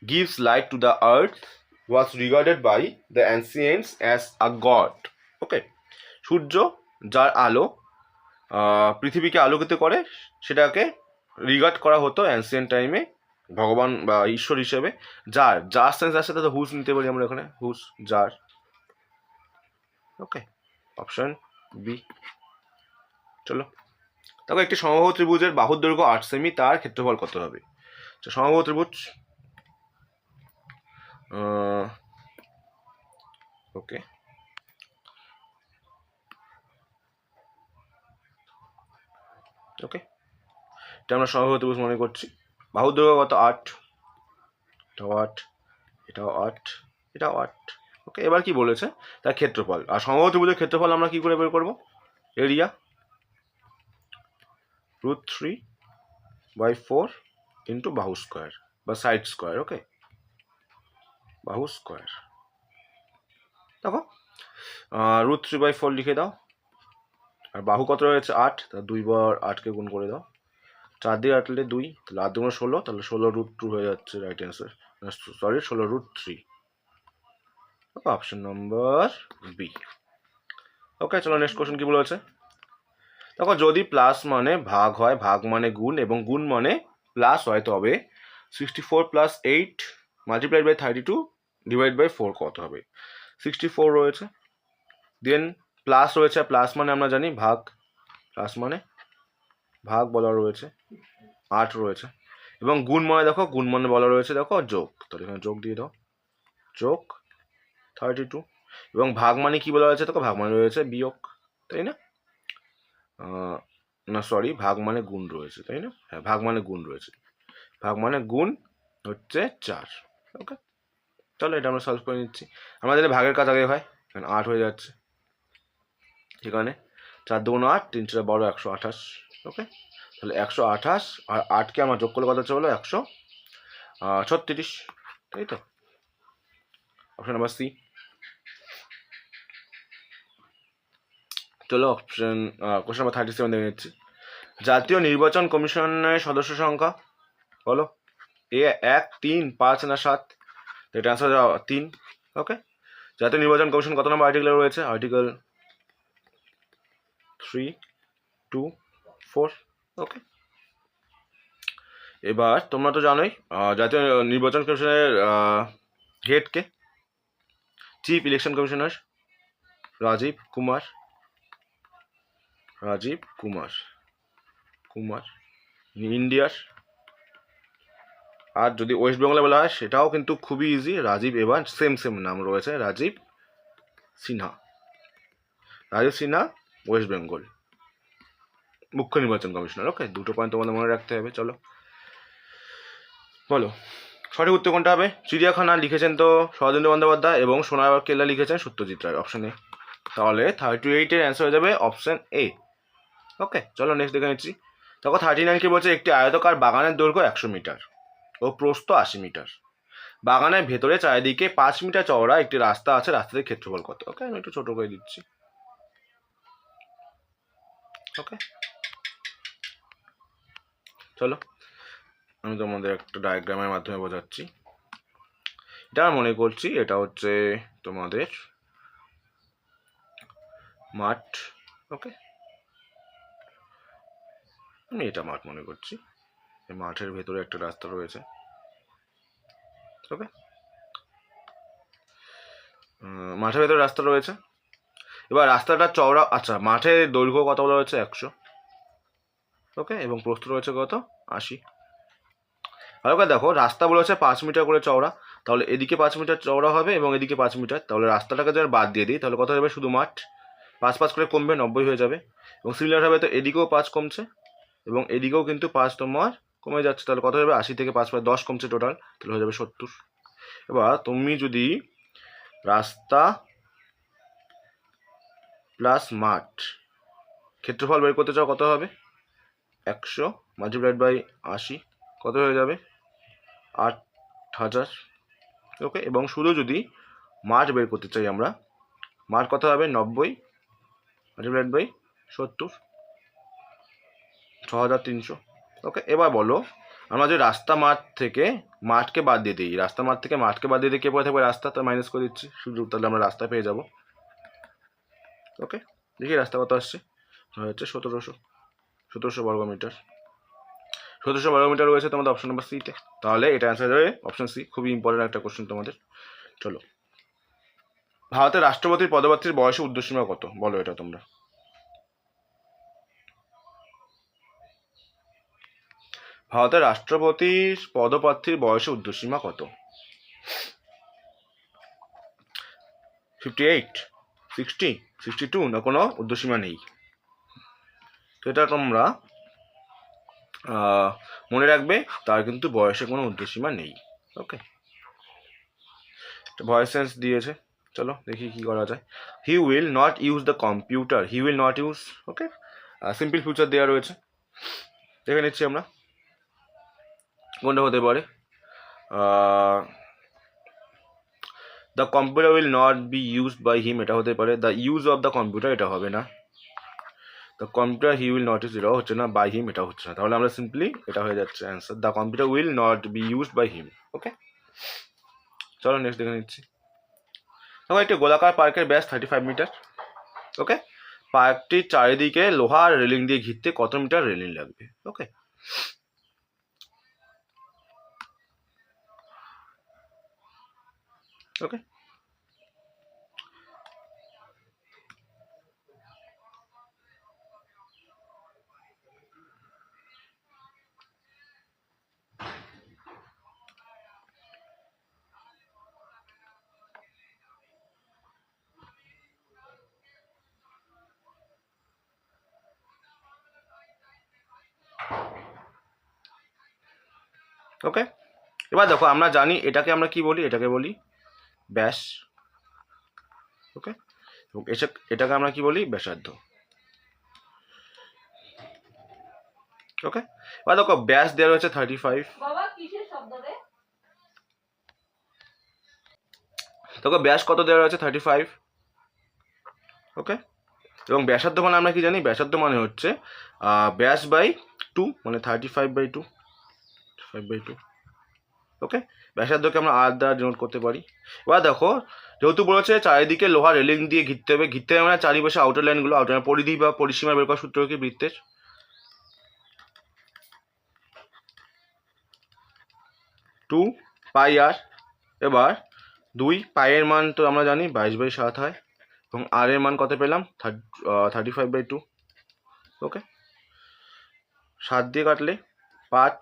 gives light to the earth was regarded by the ancients as a god. ওকে সূর্য যার আলো পৃথিবীকে আলোকিত করে সেটাকে রিগার্ড করা হতো অ্যান্সিয়েন্ট টাইমে ভগবান বা ঈশ্বর হিসেবে। যার যার সেন্স আসছে তাতে হুস নিতে পারি আমরা এখানে, হুস যার। Okay option B. চলো দেখো একটি সমবাহু ত্রিভুজের বাহুর দৈর্ঘ্য 8 সেমি, তার ক্ষেত্রফল কত হবে? সমবাহু ত্রিভুজ, ওকে ওকে এটা আমরা সমবাহু ত্রিভুজ মনে করছি। বাহুর দৈর্ঘ্য কত? 8, এটাও 8, এটাও 8, এটাও 8। ওকে এবার কি বলেছে? তার ক্ষেত্রফল। আর সমবাহু ত্রিভুজের ক্ষেত্রফল আমরা কি করে বের করবো? এরিয়া √3/4 ইন্টু বাহু স্কোয়ার বা সাইড স্কোয়ার। ওকে বাহু স্কোয়ার। দেখো √3/4 লিখে দাও, আর বাহু কত রয়েছে 8, তা 2 বার 8কে গুণ করে দাও, 4 দিয়ে কাটলে 2, তাহলে 8 2 16, তাহলে 16√2 হয়ে যাচ্ছে রাইট অ্যান্সার, সরি 16√3। অপশন নম্বর বি। ওকে, চলো নেক্সট কোশ্চেন কি বলেছে। দেখো, যদি প্লাস মানে ভাগ হয়, ভাগ মানে গুণ, এবং গুণ মানে প্লাস হয়, তবে 64 + 8 × 32 / 4 কত হবে? 64 রয়েছে, দেন প্লাস রয়েছে, প্লাস মানে আমরা জানি ভাগ, প্লাস মানে ভাগ বলা রয়েছে, 8 রয়েছে, এবং গুণ মানে দেখো, গুণ মানে বলা রয়েছে দেখো যোগ, তাহলে এখানে যোগ দিয়ে দাও, যোগ 32, এবং ভাগ মানে কি বলা হয়েছে দেখো, ভাগ মানে রয়েছে বিয়োগ, তাই না? না সরি, ভাগ মানে গুণ রয়েছে, তাই না? হ্যাঁ, ভাগ মানে গুণ রয়েছে, ভাগ মানে গুণ হচ্ছে 4। ওকে, তাহলে এটা আমরা সলভ করে নিচ্ছি। আমরা জানি ভাগের কাজ আগে হয়, এখানে 8 হয়ে যাচ্ছে, এখানে 4 2 8, 3 4 12, 128। ওকে, তাহলে 128 আর 8কে আমরা যোগ করলে কত হলো? 136, তাই তো? Option number C. চলো কোশ্চেন নাম্বার 37 দেখে নিচ্ছি। জাতীয় নির্বাচন কমিশনের সদস্য সংখ্যা বলো। এ 1 3 5 না 7? এটা অ্যান্সার 3। ওকে, জাতীয় নির্বাচন কমিশন কত নম্বর আর্টিকেলে রয়েছে? আর্টিকেল 3 2 4। ওকে, এবার তোমরা তো জানোই জাতীয় নির্বাচন কমিশনের হেডকে, chief election commissioner Rajiv Kumar ইন্ডিয়ার। আর যদি ওয়েস্ট বেঙ্গলে বলা হয় সেটাও কিন্তু খুবই ইজি, রাজীব, এবার সেম নাম রয়েছে, রাজীব সিনহা, ওয়েস্ট বেঙ্গল মুখ্য নির্বাচন কমিশনার। ওকে, দুটো পয়েন্ট তোমাদের মনে রাখতে হবে। চলো বলো, সঠিক উত্তর কোনটা হবে? চিড়িয়াখানা লিখেছেন তো শরদিন্দু বন্দ্যোপাধ্যায়, এবং সোনার কেল্লা লিখেছেন সত্যজিৎ রায়, অপশন এ। তাহলে 38-এর অ্যান্সার হয়ে যাবে অপশন এ। ওকে, চলো নেক্সট দেখে নিচ্ছি। দেখো 39 কি বলছে? একটি আয়তকার বাগানের দৈর্ঘ্য 100 মিটার ও প্রস্থ 80 মিটার। বাগানের ভেতরে চারিদিকে 5 মিটার চওড়া একটি রাস্তা আছে, রাস্তাটির ক্ষেত্রফল কত? ওকে, আমি একটু ছোট করে দিচ্ছি। ওকে, চলো আমি তোমাদের একটা ডায়াগ্রামের মাধ্যমে বোঝাচ্ছি। এটা মনে করছি এটা হচ্ছে তোমাদের মাঠ। ওকে, আমি এটা মাঠ মনে করছি, মাঠের ভেতরে একটা রাস্তা রয়েছে। ওকে, মাঠের ভেতরে রাস্তা রয়েছে, এবার রাস্তাটা চওড়া, আচ্ছা মাঠের দৈর্ঘ্য কত বলা হয়েছে? 100। ওকে, এবং প্রস্থ রয়েছে কত? 80। আর ওকে দেখো, রাস্তা বলেছে 5 মিটার করে চওড়া, তাহলে এদিকে 5 মিটার চওড়া হবে এবং এদিকে 5 মিটার, তাহলে রাস্তাটাকে যদি বাদ দিয়ে দিই তাহলে কত হবে? শুধু মাঠ 5 করে কমবে, 90 হয়ে যাবে, এবং সিমিলার হবে তো এদিকেও 5 কমছে এবং এদিকেও কিন্তু 5 তোমার কমে যাচ্ছে, তাহলে কত হবে? 80 থেকে 5 10 কমছে টোটাল, তাহলে হয়ে যাবে 70। এবার তুমি যদি রাস্তা প্লাস মাঠ ক্ষেত্রফল বের করতে চাও, কত হবে? 100 × 80 কত হয়ে যাবে? 8000। ওকে, এবং শুধু যদি মাঠ বের করতে চাই আমরা, মাঠ কত হবে? 90 × 70, 6300। ওকে, এবার বলো, আমরা যে রাস্তা মাঠ থেকে মাঠকে বাদ দিয়ে দিই, রাস্তা মাঠ থেকে মাঠকে বাদ দিয়ে দিই, কে পড়ে থাকবে? রাস্তা, তার মাইনাস করে দিচ্ছি শুধু, তাহলে আমরা রাস্তা পেয়ে যাব। ওকে, দেখি রাস্তা কত আসছে, হচ্ছে 1700 বর্গমিটার। 1700 বর্গমিটার রয়েছে তোমাদের অপশন নাম্বার সিতে, তাহলে এটা অ্যান্সার হবে অপশন সি। খুবই ইম্পর্টেন্ট একটা কোশ্চেন তোমাদের। চলো, ভারতের রাষ্ট্রপতির পদপ্রার্থীর বয়সে ঊর্ধ্বসীমা কত? বলো এটা তোমরা। ভারতের রাষ্ট্রপতির পদপ্রার্থীর বয়সে ঊর্ধ্বসীমা কত? 58, 60, 62, না কোনো ঊর্ধ্বসীমা নেই? তো এটা তোমরা মনে রাখবে, তার কিন্তু বয়সে কোনো ঊর্ধ্বসীমা নেই। ওকে, ভয়েস সেন্স দিয়েছে, চলো দেখি কি করা যায়। He will not use the computer, he will not use. Okay, simple future দেওয়া রয়েছে, দেখে নিচ্ছি আমরা কোনটা হতে পারে। The computer will not be used by him, এটা হতে পারে। The use of the computer, এটা হবে না। The computer he will not use, এটাও হচ্ছে না, বাই হিম এটা হচ্ছে না, তাহলে আমরা সিম্পলি এটা হয়ে যাচ্ছে answer, the computer will not be used by him. Okay, চলো নেক্সট দেখে নিচ্ছি। দেখো একটি গোলাকার পার্কের ব্যাস 35 মিটার। ওকে, পার্কটির চারিদিকে লোহার রেলিং দিয়ে ঘিরতে কত মিটার রেলিং লাগবে? ওকে, ওকে, ওকে। এবার দেখো আমরা জানি এটাকে আমরা কি বলি, এটাকে বলি ব্যাস। ওকে, এবং এটাকে আমরা কি বলি, ব্যাসার্ধ। ওকে, এবার দেখো ব্যাস দেওয়া রয়েছে 35। দেখো ব্যাস কত দেওয়া রয়েছে, 35। ওকে, এবং ব্যাসার্ধ মানে আমরা কি জানি, ব্যাসার্ধ মানে হচ্ছে ব্যাস বাই 2, মানে 35/2, 5/2। ওকে, ব্যাসার্ধকে আমরা আর দ্বারা ডিনোট করতে পারি। এবার দেখো যেহেতু বলেছে চারিদিকে লোহার রেলিং দিয়ে ঘিরতে হবে, ঘিরতে হবে মানে চারিপাশে আউটার লাইনগুলো, আউটার পরিধি বা পরিসীমা বের করার সূত্র কি বৃত্তের, 2πr। এবার 2 পাইয়ের মান তো আমরা জানি 22/7 হয়, এবং আর এর মান কত পেলাম, 35/2। ওকে, 7 দিয়ে কাটলে 5,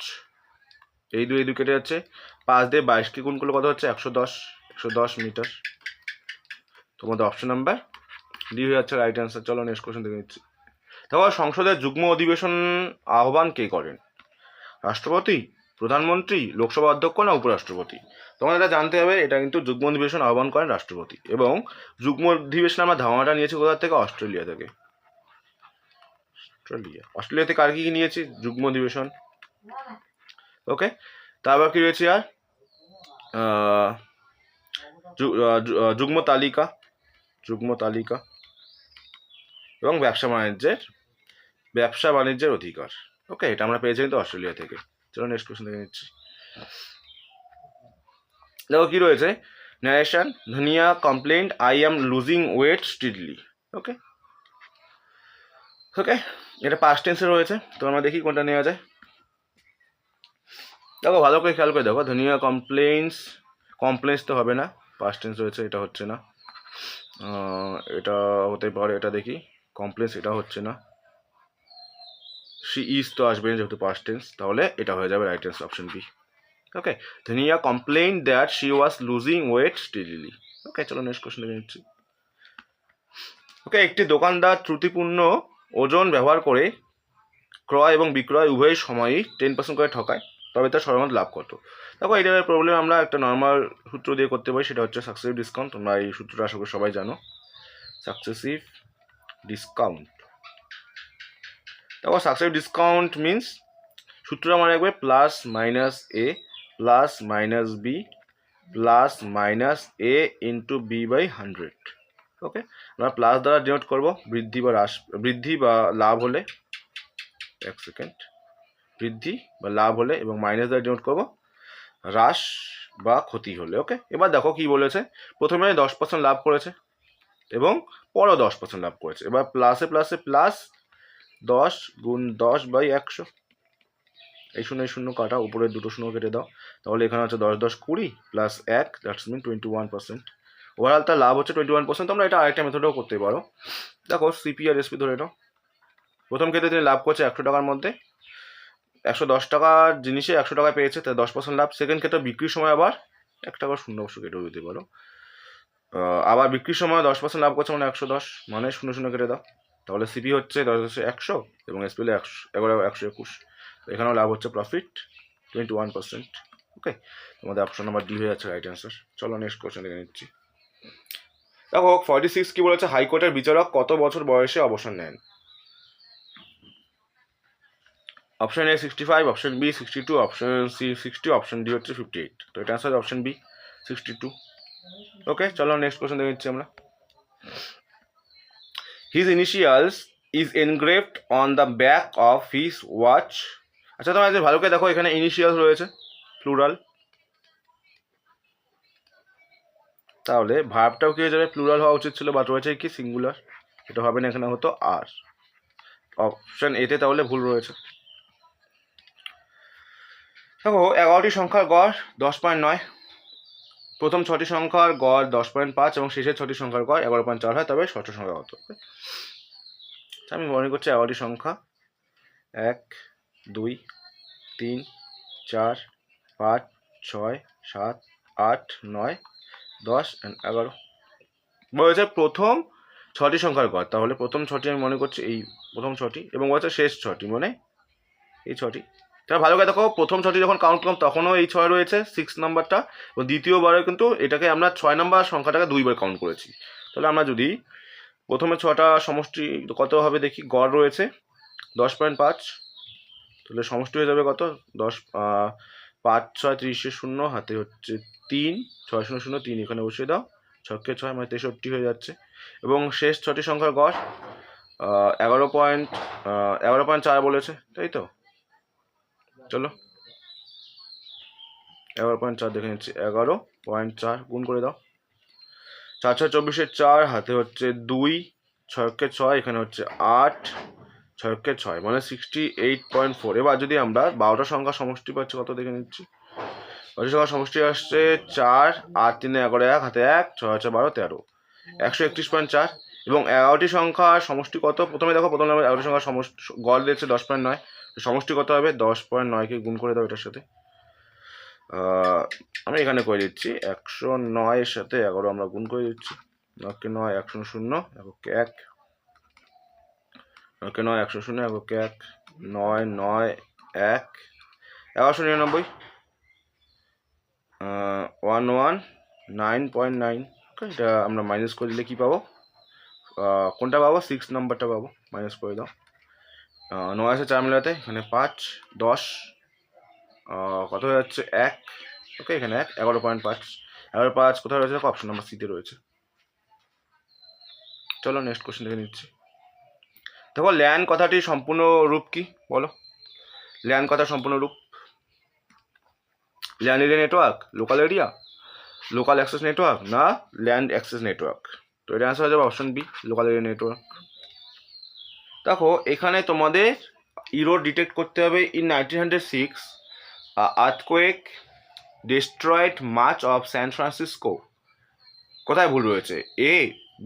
এই 2 কেটে যাচ্ছে, 5 দিয়ে 22কে গুণ করলে কত হচ্ছে, 110 মিটার। তোমাদের অপশন নাম্বার ডি হয়ে যাচ্ছে রাইট অ্যান্সার। চলো নেক্সট কোশ্চেন দেখে নিচ্ছি। দেখো সংসদের যুগ্ম অধিবেশন আহ্বান কে করেন? রাষ্ট্রপতি, প্রধানমন্ত্রী, লোকসভা অধ্যক্ষ না উপরাষ্ট্রপতি? তোমাদের এটা জানতে হবে, এটা কিন্তু যুগ্ম অধিবেশন আহ্বান করেন রাষ্ট্রপতি, এবং যুগ্ম অধিবেশনে আমরা ধারণাটা নিয়েছি কোথা থেকে, অস্ট্রেলিয়া থেকে। অস্ট্রেলিয়া থেকে আর কি নিয়েছি, যুগ্ম অধিবেশন। ওকে, তারপর কি রয়েছে আর যুগ্ম তালিকা, যুগ্ম তালিকা, এবং ব্যবসা বাণিজ্যের অধিকার। ওকে, এটা আমরা পেয়েছি কিন্তু অস্ট্রেলিয়া থেকে। চলো নেক্সট কোশ্চেন দেখে নিচ্ছি। দেখো কি রয়েছে, narration, Dhaniya complained I am losing weight steadily. Okay, okay, এটা পাস্ট টেন্সে রয়েছে, তো আমরা দেখি কোনটা নেওয়া যায়। দেখো ভালো করে খেয়াল করে দেখো, ধনিয়া কমপ্লেন্স তো হবে না, পাস্ট টেন্স রয়েছে, এটা হচ্ছে না। এটা হতে পারে, এটা দেখি, কমপ্লেন্স এটা হচ্ছে না, শি ইজ তো আসবে না যেহেতু পাস্ট টেন্স, তাহলে এটা হয়ে যাবে right answer, option B. Okay, Dhaniya complain that she was losing weight steadily. Okay, চলো নেক্সট কোশ্চেন দেখে নিচ্ছি। ওকে, একটি দোকানদার ত্রুটিপূর্ণ ওজন ব্যবহার করে ক্রয় এবং বিক্রয় উভয় সময়ই 10% করে ঠকায়, তবে তার সর্বমোট লাভ কত? দেখো এইটার প্রবলেম আমরা একটা নর্মাল সূত্র দিয়ে করতে পারি, সেটা হচ্ছে সাকসেসিভ ডিসকাউন্ট। তোমরা এই সূত্রটা আশা করি সবাই জানো, সাকসেসিভ ডিসকাউন্ট। দেখো সাকসেসিভ ডিসকাউন্ট মিনস সূত্রটা মনে রাখবে, plus minus A plus minus B plus minus A into B by 100। Okay, আমরা প্লাস দ্বারা ডিনোট করবো বৃদ্ধি বা লাভ হলে, এক সেকেন্ড, বৃদ্ধি বা লাভ হলে, এবং মাইনাস দ্বারা ডিনোট করবো হ্রাস বা ক্ষতি হলে। ওকে, এবার দেখো কি বলেছে, প্রথমে 10% লাভ করেছে এবং পরও 10% লাভ করেছে। এবার প্লাসে প্লাস 10 গুণ 10/100, এই শূন্য কাটা, উপরের দুটো শূন্য কেটে দাও, তাহলে এখানে হচ্ছে 10×10=20 প্লাস 1, দ্যাটস মিন 21%। ওভারঅল তার লাভ হচ্ছে 21%। তোমরা এটা আরেকটা মেথডেও করতে পারো। দেখো সিপি আর এসপি ধরে নাও, প্রথম ক্ষেত্রে তিনি লাভ করছে 100 টাকার মধ্যে, 110 টাকার জিনিসে 100 টাকা পেয়েছে, তাই 10% লাভ। সেকেন্ড ক্ষেত্রে বিক্রির সময় আবার 1 টাকা শূন্য কেটেও দিতে পারো, আবার বিক্রির সময় 10% লাভ করছে, মানে 110, মানে শূন্য কেটে দাও, তাহলে সিপি হচ্ছে 10×100 এবং এসপি হলে 121। এখানেও লাভ হচ্ছে প্রফিট 21%। ওকে, তোমাদের অপশন নাম্বার ডি হয়ে যাচ্ছে রাইট অ্যান্সার। চলো নেক্সট কোশ্চেন দেখে নিচ্ছি। দেখো 46 কি বলেছে, হাইকোর্টের বিচারক কত বছর বয়সে অবসর নেন? Option A 65, option B 62, option C 60, option D হচ্ছে 58। তো এটা অ্যান্সার অপশন বি 62। ওকে, চলো নেক্সট কোশ্চেন দেখে নিচ্ছি আমরা। His initials is engraved on the back of his watch. আচ্ছা তোমরা যে ভালো করে দেখো, এখানে ইনিশিয়াল রয়েছে প্লুরাল, তাহলে ভার্বটাও কি হয়ে যাবে, প্লুরাল হওয়া উচিত ছিল, বাট রয়েছে কি সিঙ্গুলার, এটা হবে না, এখানে হতো আর। অপশন এতে তাহলে ভুল রয়েছে। দেখো 11টি সংখ্যার গড় 10.9, প্রথম 6টি সংখ্যার গড় 10.5 এবং শেষের 6টি সংখ্যার গড় 11.4 হয়, তবে ষষ্ঠ সংখ্যা কত? আমি মনে করছি 11টি সংখ্যা 1 2 3 4 5 6 7 8 9 10 and 11 বলেছে প্রথম 6টি সংখ্যার গড়, তাহলে প্রথম 6টি আমি মনে করছি এই প্রথম 6টি, এবং বলেছে শেষ 6টি মানে এই 6টি। তাহলে ভালো করে দেখো, প্রথম 6টি যখন কাউন্ট করলাম তখনও এই 6 রয়েছে 6 নাম্বারটা, এবং দ্বিতীয়বারে কিন্তু এটাকে আমরা 6 নাম্বার সংখ্যাটাকে 2বার কাউন্ট করেছি। তাহলে আমরা যদি প্রথমে 6টা সমষ্টি কত হবে দেখি, গড় রয়েছে 10.5, তাহলে সমষ্টি হয়ে যাবে কত, 10 5 6 30 0 হাতে হচ্ছে 3 6 0 0 3 এখানে বসিয়ে দাও, 6 6 মানে 63 হয়ে যাচ্ছে, এবং শেষ 6টি সংখ্যার গড় 11.4 বলেছে, তাই তো? চলো 11.4 দেখে নিচ্ছি, 11.4 গুণ করে দাও, 4 6 24 4 হাতে হচ্ছে 2 6 6 এখানে হচ্ছে 8 6 6 মানে 68.4। এবার যদি আমরা 12টা সংখ্যা সমষ্টি পাচ্ছি কত দেখে নিচ্ছি, 12টা সংখ্যা সমষ্টি আসছে 4 8 3 11 1 হাতে 1 6 6 12 13 131.4, এবং 11টি সংখ্যা সমষ্টি কত, প্রথমে দেখো প্রথমে 11টি সংখ্যা সমষ্টি গড় দিয়েছে 10.9, সমষ্টি কত হবে, 10.9কে গুণ করে দাও এটার সাথে, আমি এখানে করে দিচ্ছি 109 এর সাথে 11 আমরা গুণ করে দিচ্ছি, 9 100 0 এককে 1, 9 100 0 এককে 1 9 9 1 1199 119.9। এটা আমরা মাইনাস করে দিলে কি পাবো, কোনটা পাবো, 6 নাম্বারটা পাবো, মাইনাস করে দাও, 9 আছে 4 মিলাতে এখানে 5 10 কত হয়ে যাচ্ছে 1, ওকে এখানে 1 11.5 11.5 কোথায় রয়েছে, অপশন নাম্বার সিতে রয়েছে। চলো নেক্সট কোশ্চেন দেখে নিচ্ছি। দেখো ল্যান কথাটির সম্পূর্ণ রূপ কি বলো, ল্যান কথার সম্পূর্ণ রূপ, LAN area network, local area, local access network, না ল্যান্ড অ্যাক্সেস নেটওয়ার্ক। তো এটা অ্যান্সার হয়ে যাবে option B, local area network. দেখো এখানে তোমাদের ইরোড ডিটেক্ট করতে হবে। In 1906 earthquake destroyed much of San Francisco. কোথায় ভুল রয়েছে, এ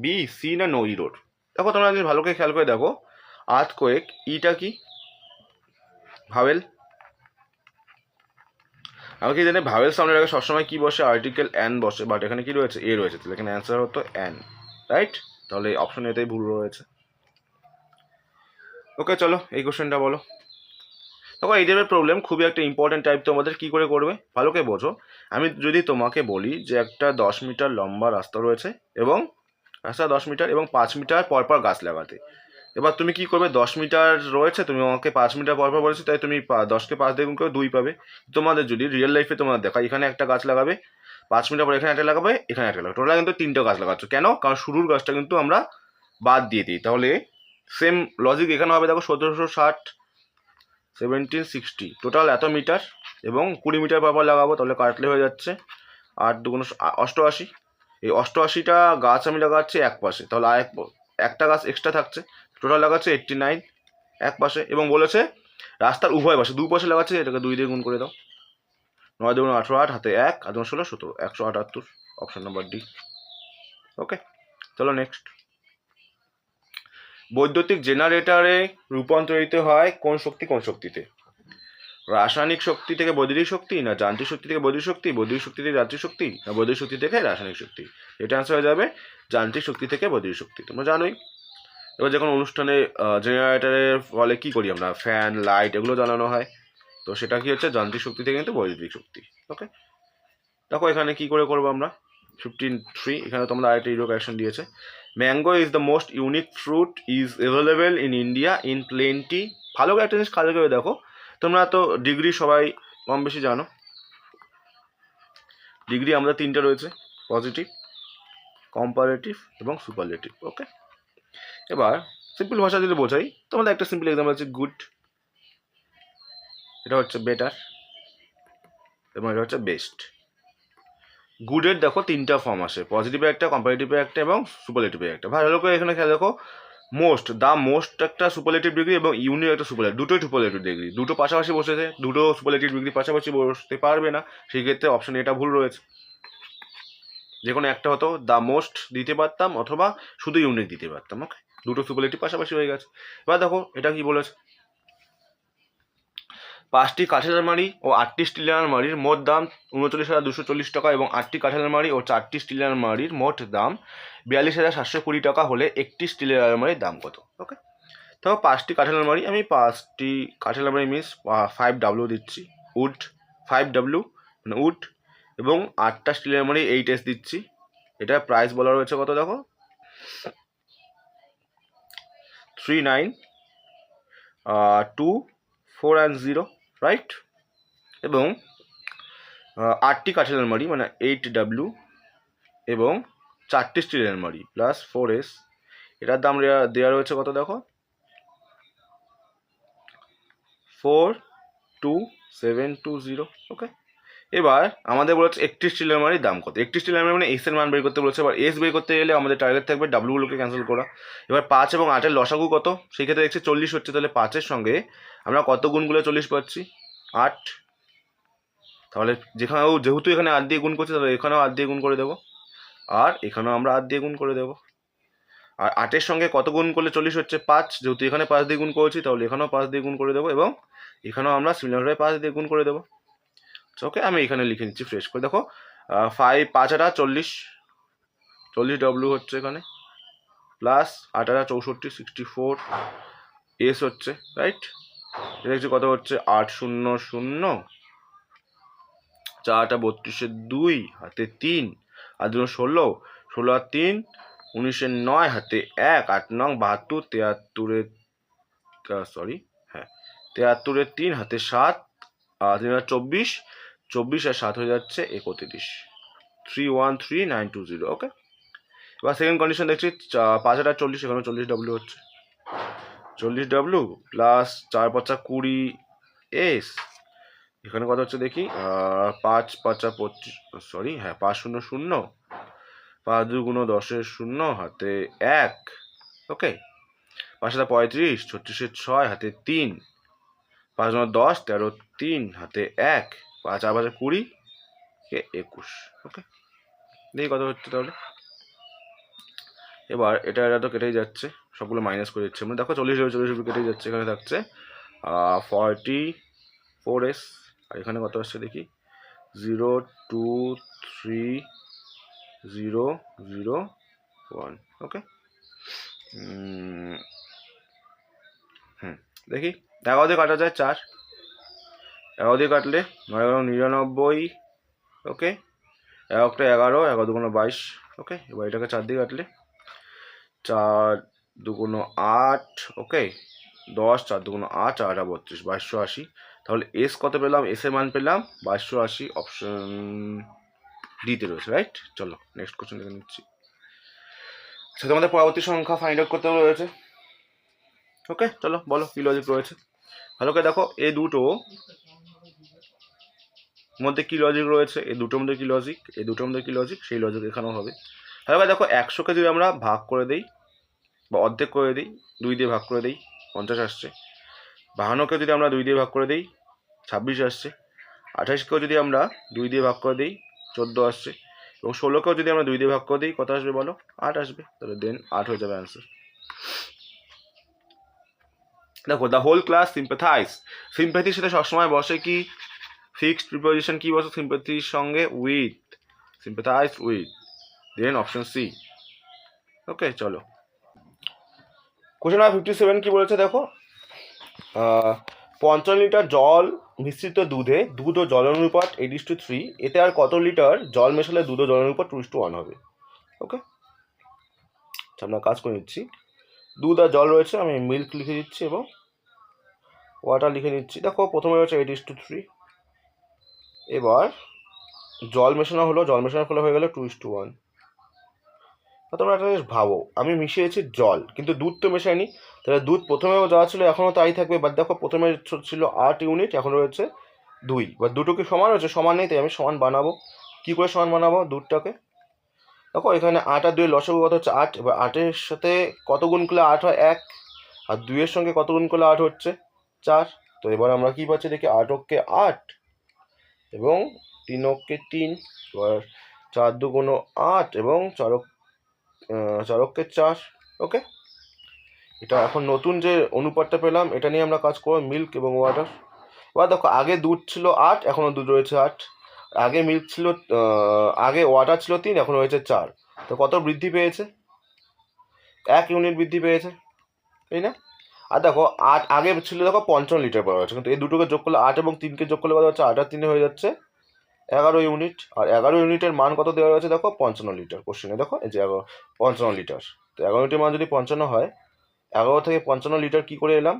বি সি না নো ইরোড? দেখো তোমরা যদি ভালো করে খেয়াল করে দেখো, আর্থকোয়েক ইটা কি ভাওয়েল, আমরা কি জানি ভাওয়েল সাউন্ডের আগে সবসময় কি বসে, আর্টিকেল অ্যান বসে, বাট এখানে কি রয়েছে, এ রয়েছে, তাহলে এখানে অ্যান্সার হতো অ্যান, রাইট? তাহলে অপশন এতেই ভুল রয়েছে। ওকে চলো এই কোশ্চেনটা বলো। দেখো এই টাইপের প্রবলেম খুবই একটা ইম্পর্টেন্ট টাইপ, তোমাদের কি করে করবে ভালো করে বোঝো। আমি যদি তোমাকে বলি যে একটা 10 মিটার লম্বা রাস্তা রয়েছে, এবং রাস্তা 10 মিটার এবং 5 মিটার পরপর গাছ লাগাতে, এবার তুমি কি করবে, 10 মিটার রয়েছে, তুমি আমাকে 5 মিটার পরপর বলেছো, তাই তুমি 10কে 5 দিয়ে গুণ করে 2 পাবে। তোমাদের যদি রিয়েল লাইফে তোমাদের দেখা, এখানে একটা গাছ লাগাবে, 5 মিটার পর এখানে একটা লাগাবে, এখানে একটা লাগাবে, টোটাল কিন্তু 3টা গাছ লাগাচ্ছ। কেন? কারণ শুরুর গাছটা কিন্তু আমরা বাদ দিয়ে দিই। তাহলে সেম লজিক এখানে হবে। দেখো 1760 1760 টোটাল এত মিটার, এবং 20 মিটার পরপর লাগাবো, তাহলে কাটলে হয়ে যাচ্ছে 8 2 88। এই 88টা গাছ আমি লাগাচ্ছি এক পাশে, তাহলে একটা গাছ এক্সট্রা থাকছে, টোটাল লাগাচ্ছে 89 এক পাশে, এবং বলেছে রাস্তার উভয় পাশে দুপাশে লাগাচ্ছে, এটাকে 2 দিয়ে গুণ করে দাও, 9 2 18 8 হাতে 1 আর 2 16 17 178, অপশন নাম্বার ডি। ওকে চলো নেক্সট। বৈদ্যুতিক জেনারেটরে রূপান্তরিত হয় কোন শক্তি কোন শক্তিতে? রাসায়নিক শক্তি থেকে বৈদ্যুতিক শক্তি, না যান্ত্রিক শক্তি থেকে বৈদ্যুতিক শক্তি, বৈদ্যুতিক শক্তি থেকে যান্ত্রিক শক্তি, না বৈদ্যুতিক শক্তি থেকে রাসায়নিক শক্তি? এটা অ্যান্সার হয়ে যাবে যান্ত্রিক শক্তি থেকে বৈদ্যুতিক শক্তি। তোমরা জানোই এবার যখন অনুষ্ঠানে জেনারেটরের ফলে কি করি আমরা, ফ্যান লাইট এগুলো জ্বালানো হয়, তো সেটা কি হচ্ছে যান্ত্রিক শক্তি থেকে কিন্তু বৈদ্যুতিক শক্তি। ওকে দেখো এখানে কি করে করবো আমরা, 15.3 এখানে তোমরা আরেকটা ইরো কারেকশন দিয়েছে। Mango is the most unique fruit is available in India in plenty. ভালো করে একটা জিনিস কাজে করে দেখো, তোমরা তো ডিগ্রি সবাই কম বেশি জানো, ডিগ্রি আমাদের 3টা রয়েছে, পজিটিভ, কম্পারেটিভ এবং সুপারলেটিভ। ওকে এবার সিম্পল ভাষা যদি বোঝাই তোমাদের একটা সিম্পল এক্সাম্পল হচ্ছে গুড, এটা হচ্ছে বেটার, এবং এটা হচ্ছে বেস্ট। গুডের দেখো তিনটা ফর্ম আসে, পজিটিভে একটা, কম্পারেটিভে একটা এবং সুপারলেটিভে একটা। ভালো করে এখানে খেয়াল দেখো, মোস্ট, দ্য মোস্ট একটা সুপারলেটিভ ডিগ্রি এবং ইউনিক একটা সুপারলেটিভ, দুটোই সুপারলেটিভ ডিগ্রি, দুটো পাশাপাশি বসেছে, দুটো সুপারলেটিভ ডিগ্রি পাশাপাশি বসতে পারবে না, সেই ক্ষেত্রে অপশন এটা ভুল রয়েছে। যে কোনো একটা হতো, দ্য মোস্ট দিতে পারতাম অথবা শুধু ইউনিক দিতে পারতাম। ওকে, দুটো সুপারলেটিভ পাশাপাশি হয়ে গেছে। এবার দেখো এটা কি বলেছে, 5টি কাঠের আলমারি ও 8টি স্টিলের আলমারির মোট দাম 39,240 টাকা এবং 8টি কাঠের আলমারি ও 4টি স্টিলের আলমারির মোট দাম 42,720 টাকা হলে একটি স্টিলের আলমারির দাম কত? ওকে, তো 5টি কাঠের আলমারি, আমি 5টি কাঠের আলমারি মিনস 5W দিচ্ছি, উড 5W মানে উড, এবং 8টা স্টিলের আলমারি 8S দিচ্ছি। এটা প্রাইস বলা রয়েছে কত দেখো, 3, 9, 2, 4 and 0, রাইট। এবং 8টি কাঠের আলমারি মানে 8W এবং 4টি স্টিলের আলমারি প্লাস 4S, এটার দাম দেওয়া রয়েছে কত দেখো, 42720। ওকে, এবার আমাদের বলেছে একটি স্টিলের আলমারির দাম কত। একটি স্টিলের আলমারি মানে এস এর মান বের করতে বলেছে, এবার এস বের করতে গেলে আমাদের টার্গেট থাকবে ডাব্লুগুলোকে ক্যান্সেল করা। এবার 5 এবং 8-এর লসাগু কত, সেই ক্ষেত্রে দেখছি 40 হচ্ছে, তাহলে 5-এর সঙ্গে আমরা কত গুণ করলে 40 পাচ্ছি, 8। তাহলে যেহেতু এখানে 8 দিয়ে গুণ করছি, তাহলে এখানেও 8 দিয়ে গুণ করে দেবো, আর এখানেও আমরা 8 দিয়ে গুণ করে দেবো। আর 8-এর সঙ্গে কত গুণ করলে 40 হচ্ছে, 5, যেহেতু এখানে 5 দিয়ে গুণ করেছি তাহলে এখানেও 5 দিয়ে গুণ করে দেবো, এবং এখানেও আমরা সিমিলারভাবে 5 দিয়ে গুণ করে দেবো। ওকে, আমি এখানে লিখে নিচ্ছি ফ্রেশ করে, দেখো 5 8 40, 40W হচ্ছে এখানে, প্লাস 8 8 64, 64 এস হচ্ছে, রাইট। এটা হচ্ছে কত হচ্ছে 800, 4 32 2 হাতে 3 আর 2 16, 16 আর 3 19 9 হাতে 1, 8 9 72, 73 হ্যাঁ 73 3 হাতে 7 আর 24, 24 আর 7 হয়ে যাচ্ছে 31, 313920। ওকে, এবার সেকেন্ড কন্ডিশন দেখছি, 5 8 40, এখানে 40W হচ্ছে, 40W প্লাস 4 5 20S, এখানে কত হচ্ছে দেখি, 5 5 25, সরি হ্যাঁ 5 0 0, 5 2 10 0 হাতে 1। ওকে, 5 7 35, 36 6 হাতে 3, 5 9 10, 13 3 হাতে 1, 5 8 20 21। ওকে, দেখি কত হচ্ছে তাহলে। এবার এটা তো কেটেই যাচ্ছে, সবগুলো মাইনাস করে দিচ্ছে, মানে দেখো 40 কেটেই যাচ্ছে, এখানে থাকছে 44S, আর এখানে কত আসছে দেখি 0 2 3 0 0 1। ওকে, দেখি 11 দিয়ে কাটা যায় 4, 11 দিয়ে কাটলে 99। ওকে, 11টা 11, 11 2 22। ওকে, এবার এটাকে 4 দিয়ে কাটলে 4 2 8। ওকে, 10, 4 2 8, 8 32, 2280। তাহলে এস কত পেলাম, এস এর মান পেলাম 2280, অপশন ডিতে রয়েছে, রাইট। চলো নেক্সট কোশ্চেন দেখে নিচ্ছি। আচ্ছা, তোমাদের পরবর্তী সংখ্যা ফাইন্ড আউট করতে রয়েছে। ওকে, চলো বলো কি লজিক রয়েছে, ভালো করে দেখো এই দুটো মধ্যে কি লজিক রয়েছে, এই দুটোর মধ্যে কি লজিক, এই দুটোর মধ্যে কি লজিক, সেই লজিক এখানেও হবে। ভালো করে দেখো 100কে যদি আমরা ভাগ করে দিই বা অর্ধেক করে দিই, 2 দিয়ে ভাগ করে দিই 50 আসছে। 52কে যদি আমরা 2 দিয়ে ভাগ করে দিই 26 আসছে। 28কেও যদি আমরা 2 দিয়ে ভাগ করে দিই 14 আসছে। এবং 16কেও যদি আমরা 2 দিয়ে ভাগ করে দিই কত আসবে বলো, 8 আসবে। তাহলে দেন 8 হয়ে যাবে অ্যান্সার। দেখো দ্য হোল ক্লাস সিম্প্যাথাইজ, সিম্প্যাথির সাথে সবসময় বসে কি ফিক্সড প্রিপোজিশন, কি বসে সিম্প্যাথির সঙ্গে, with, sympathise with, then option C. Okay, চলো কোশ্চেন নাম্বার 57 কি বলেছে দেখো, 50 লিটার জল মিশ্রিত দুধে দুধ ও জলের অনুপাত 8:3, এতে আর কত লিটার জল মেশালে দুধ ও জলের অনুপাত 2:1 হবে। ওকে, আমরা কাজ করে নিচ্ছি, দুধ আর জল রয়েছে, আমি মিল্ক লিখে দিচ্ছি এবং ওয়াটার লিখে নিচ্ছি। দেখো প্রথমে রয়েছে 8:3, এবার জল মেশানো হলো, জল মেশানোর ফলে হয়ে গেল 2:1। তোমরা একটা জিনিস ভাবো, আমি মিশিয়েছি জল কিন্তু দুধ তো মেশাইনি, তাহলে দুধ প্রথমে যা ছিল এখনও তাই থাকবে, বাট দেখো প্রথমে ছিল 8 ইউনিট, এখন রয়েছে 2। বা দুটো কি সমান হচ্ছে? সমান নেই, তাই আমি সমান বানাবো। কী করে সমান বানাবো দুধটাকে? দেখো এখানে 8 আর 2 লসাগু কত হচ্ছে 8। এবার 8-এর সাথে কত গুণ করলে 8 হয়? 1। আর 2-এর সঙ্গে কত গুণ করলে 8 হচ্ছে? 4। তো এবার আমরা কি পাচ্ছি দেখি, 8 অক্ষে 8 এবং 3 অক্ষে 3, এবার 4 2 8 এবং 4 অক্ষে 4। ওকে, এটা এখন নতুন যে অনুপাতটা পেলাম এটা নিয়ে আমরা কাজ করব, মিল্ক এবং ওয়াটার। এবার দেখো আগে দুধ ছিল 8, এখনও দুধ রয়েছে 8। আগে মিল্ক ছিল, আগে ওয়াটার ছিল 3, এখন হয়েছে 4। তো কত বৃদ্ধি পেয়েছে? 1 ইউনিট বৃদ্ধি পেয়েছে, তাই না? আর দেখো 8 আগে ছিল দেখো 55 লিটার পাওয়া যাচ্ছে, কিন্তু এই দুটোকে যোগ করলে 8 এবং 3কে যোগ করলে কত হচ্ছে? 8 আর 3 হয়ে যাচ্ছে 11 ইউনিট। আর 11 ইউনিটের মান কত দেওয়া রয়েছে দেখো? 55 লিটার। কোশ্চেনে দেখো এই যে 55 লিটার। তো 11 ইউনিটের মান যদি 55 হয়, 11 থেকে 55 লিটার কি করে এলাম?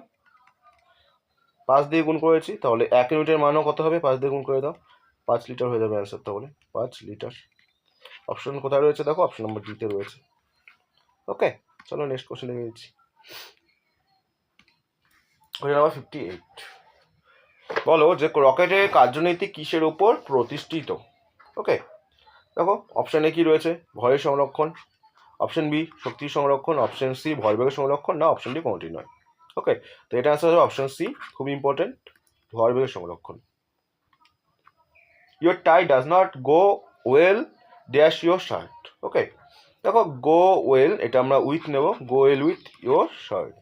5 দিয়ে গুণ করেছি, তাহলে 1 ইউনিটের মানও কত হবে? 5 দিয়ে গুণ করে দাও, 5 লিটার হয়ে যাবে অ্যান্সার। তাহলে 5 লিটার। অপশন কোথায় রয়েছে দেখো? অপশন নম্বর ডিতে রয়েছে। ওকে, চলো নেক্সট কোশ্চেন দেখে দিচ্ছি। কোশ্চেন নাম্বার 58, বলো যে রকেটের কার্যনীতি কিসের উপর প্রতিষ্ঠিত? ওকে, দেখো অপশানে কি রয়েছে? ভরের সংরক্ষণ, অপশন বি শক্তি সংরক্ষণ, অপশন সি ভরবেগের সংরক্ষণ, না অপশন ডি কোনোটি নয়। ওকে, তো এটা আনসার হবে অপশন সি, খুব ইম্পর্টেন্ট, ভরবেগের সংরক্ষণ। Your tie does not go well dash your shirt. Okay, দেখো গো ওয়েল এটা আমরা উইথ নেব, go well with your shirt.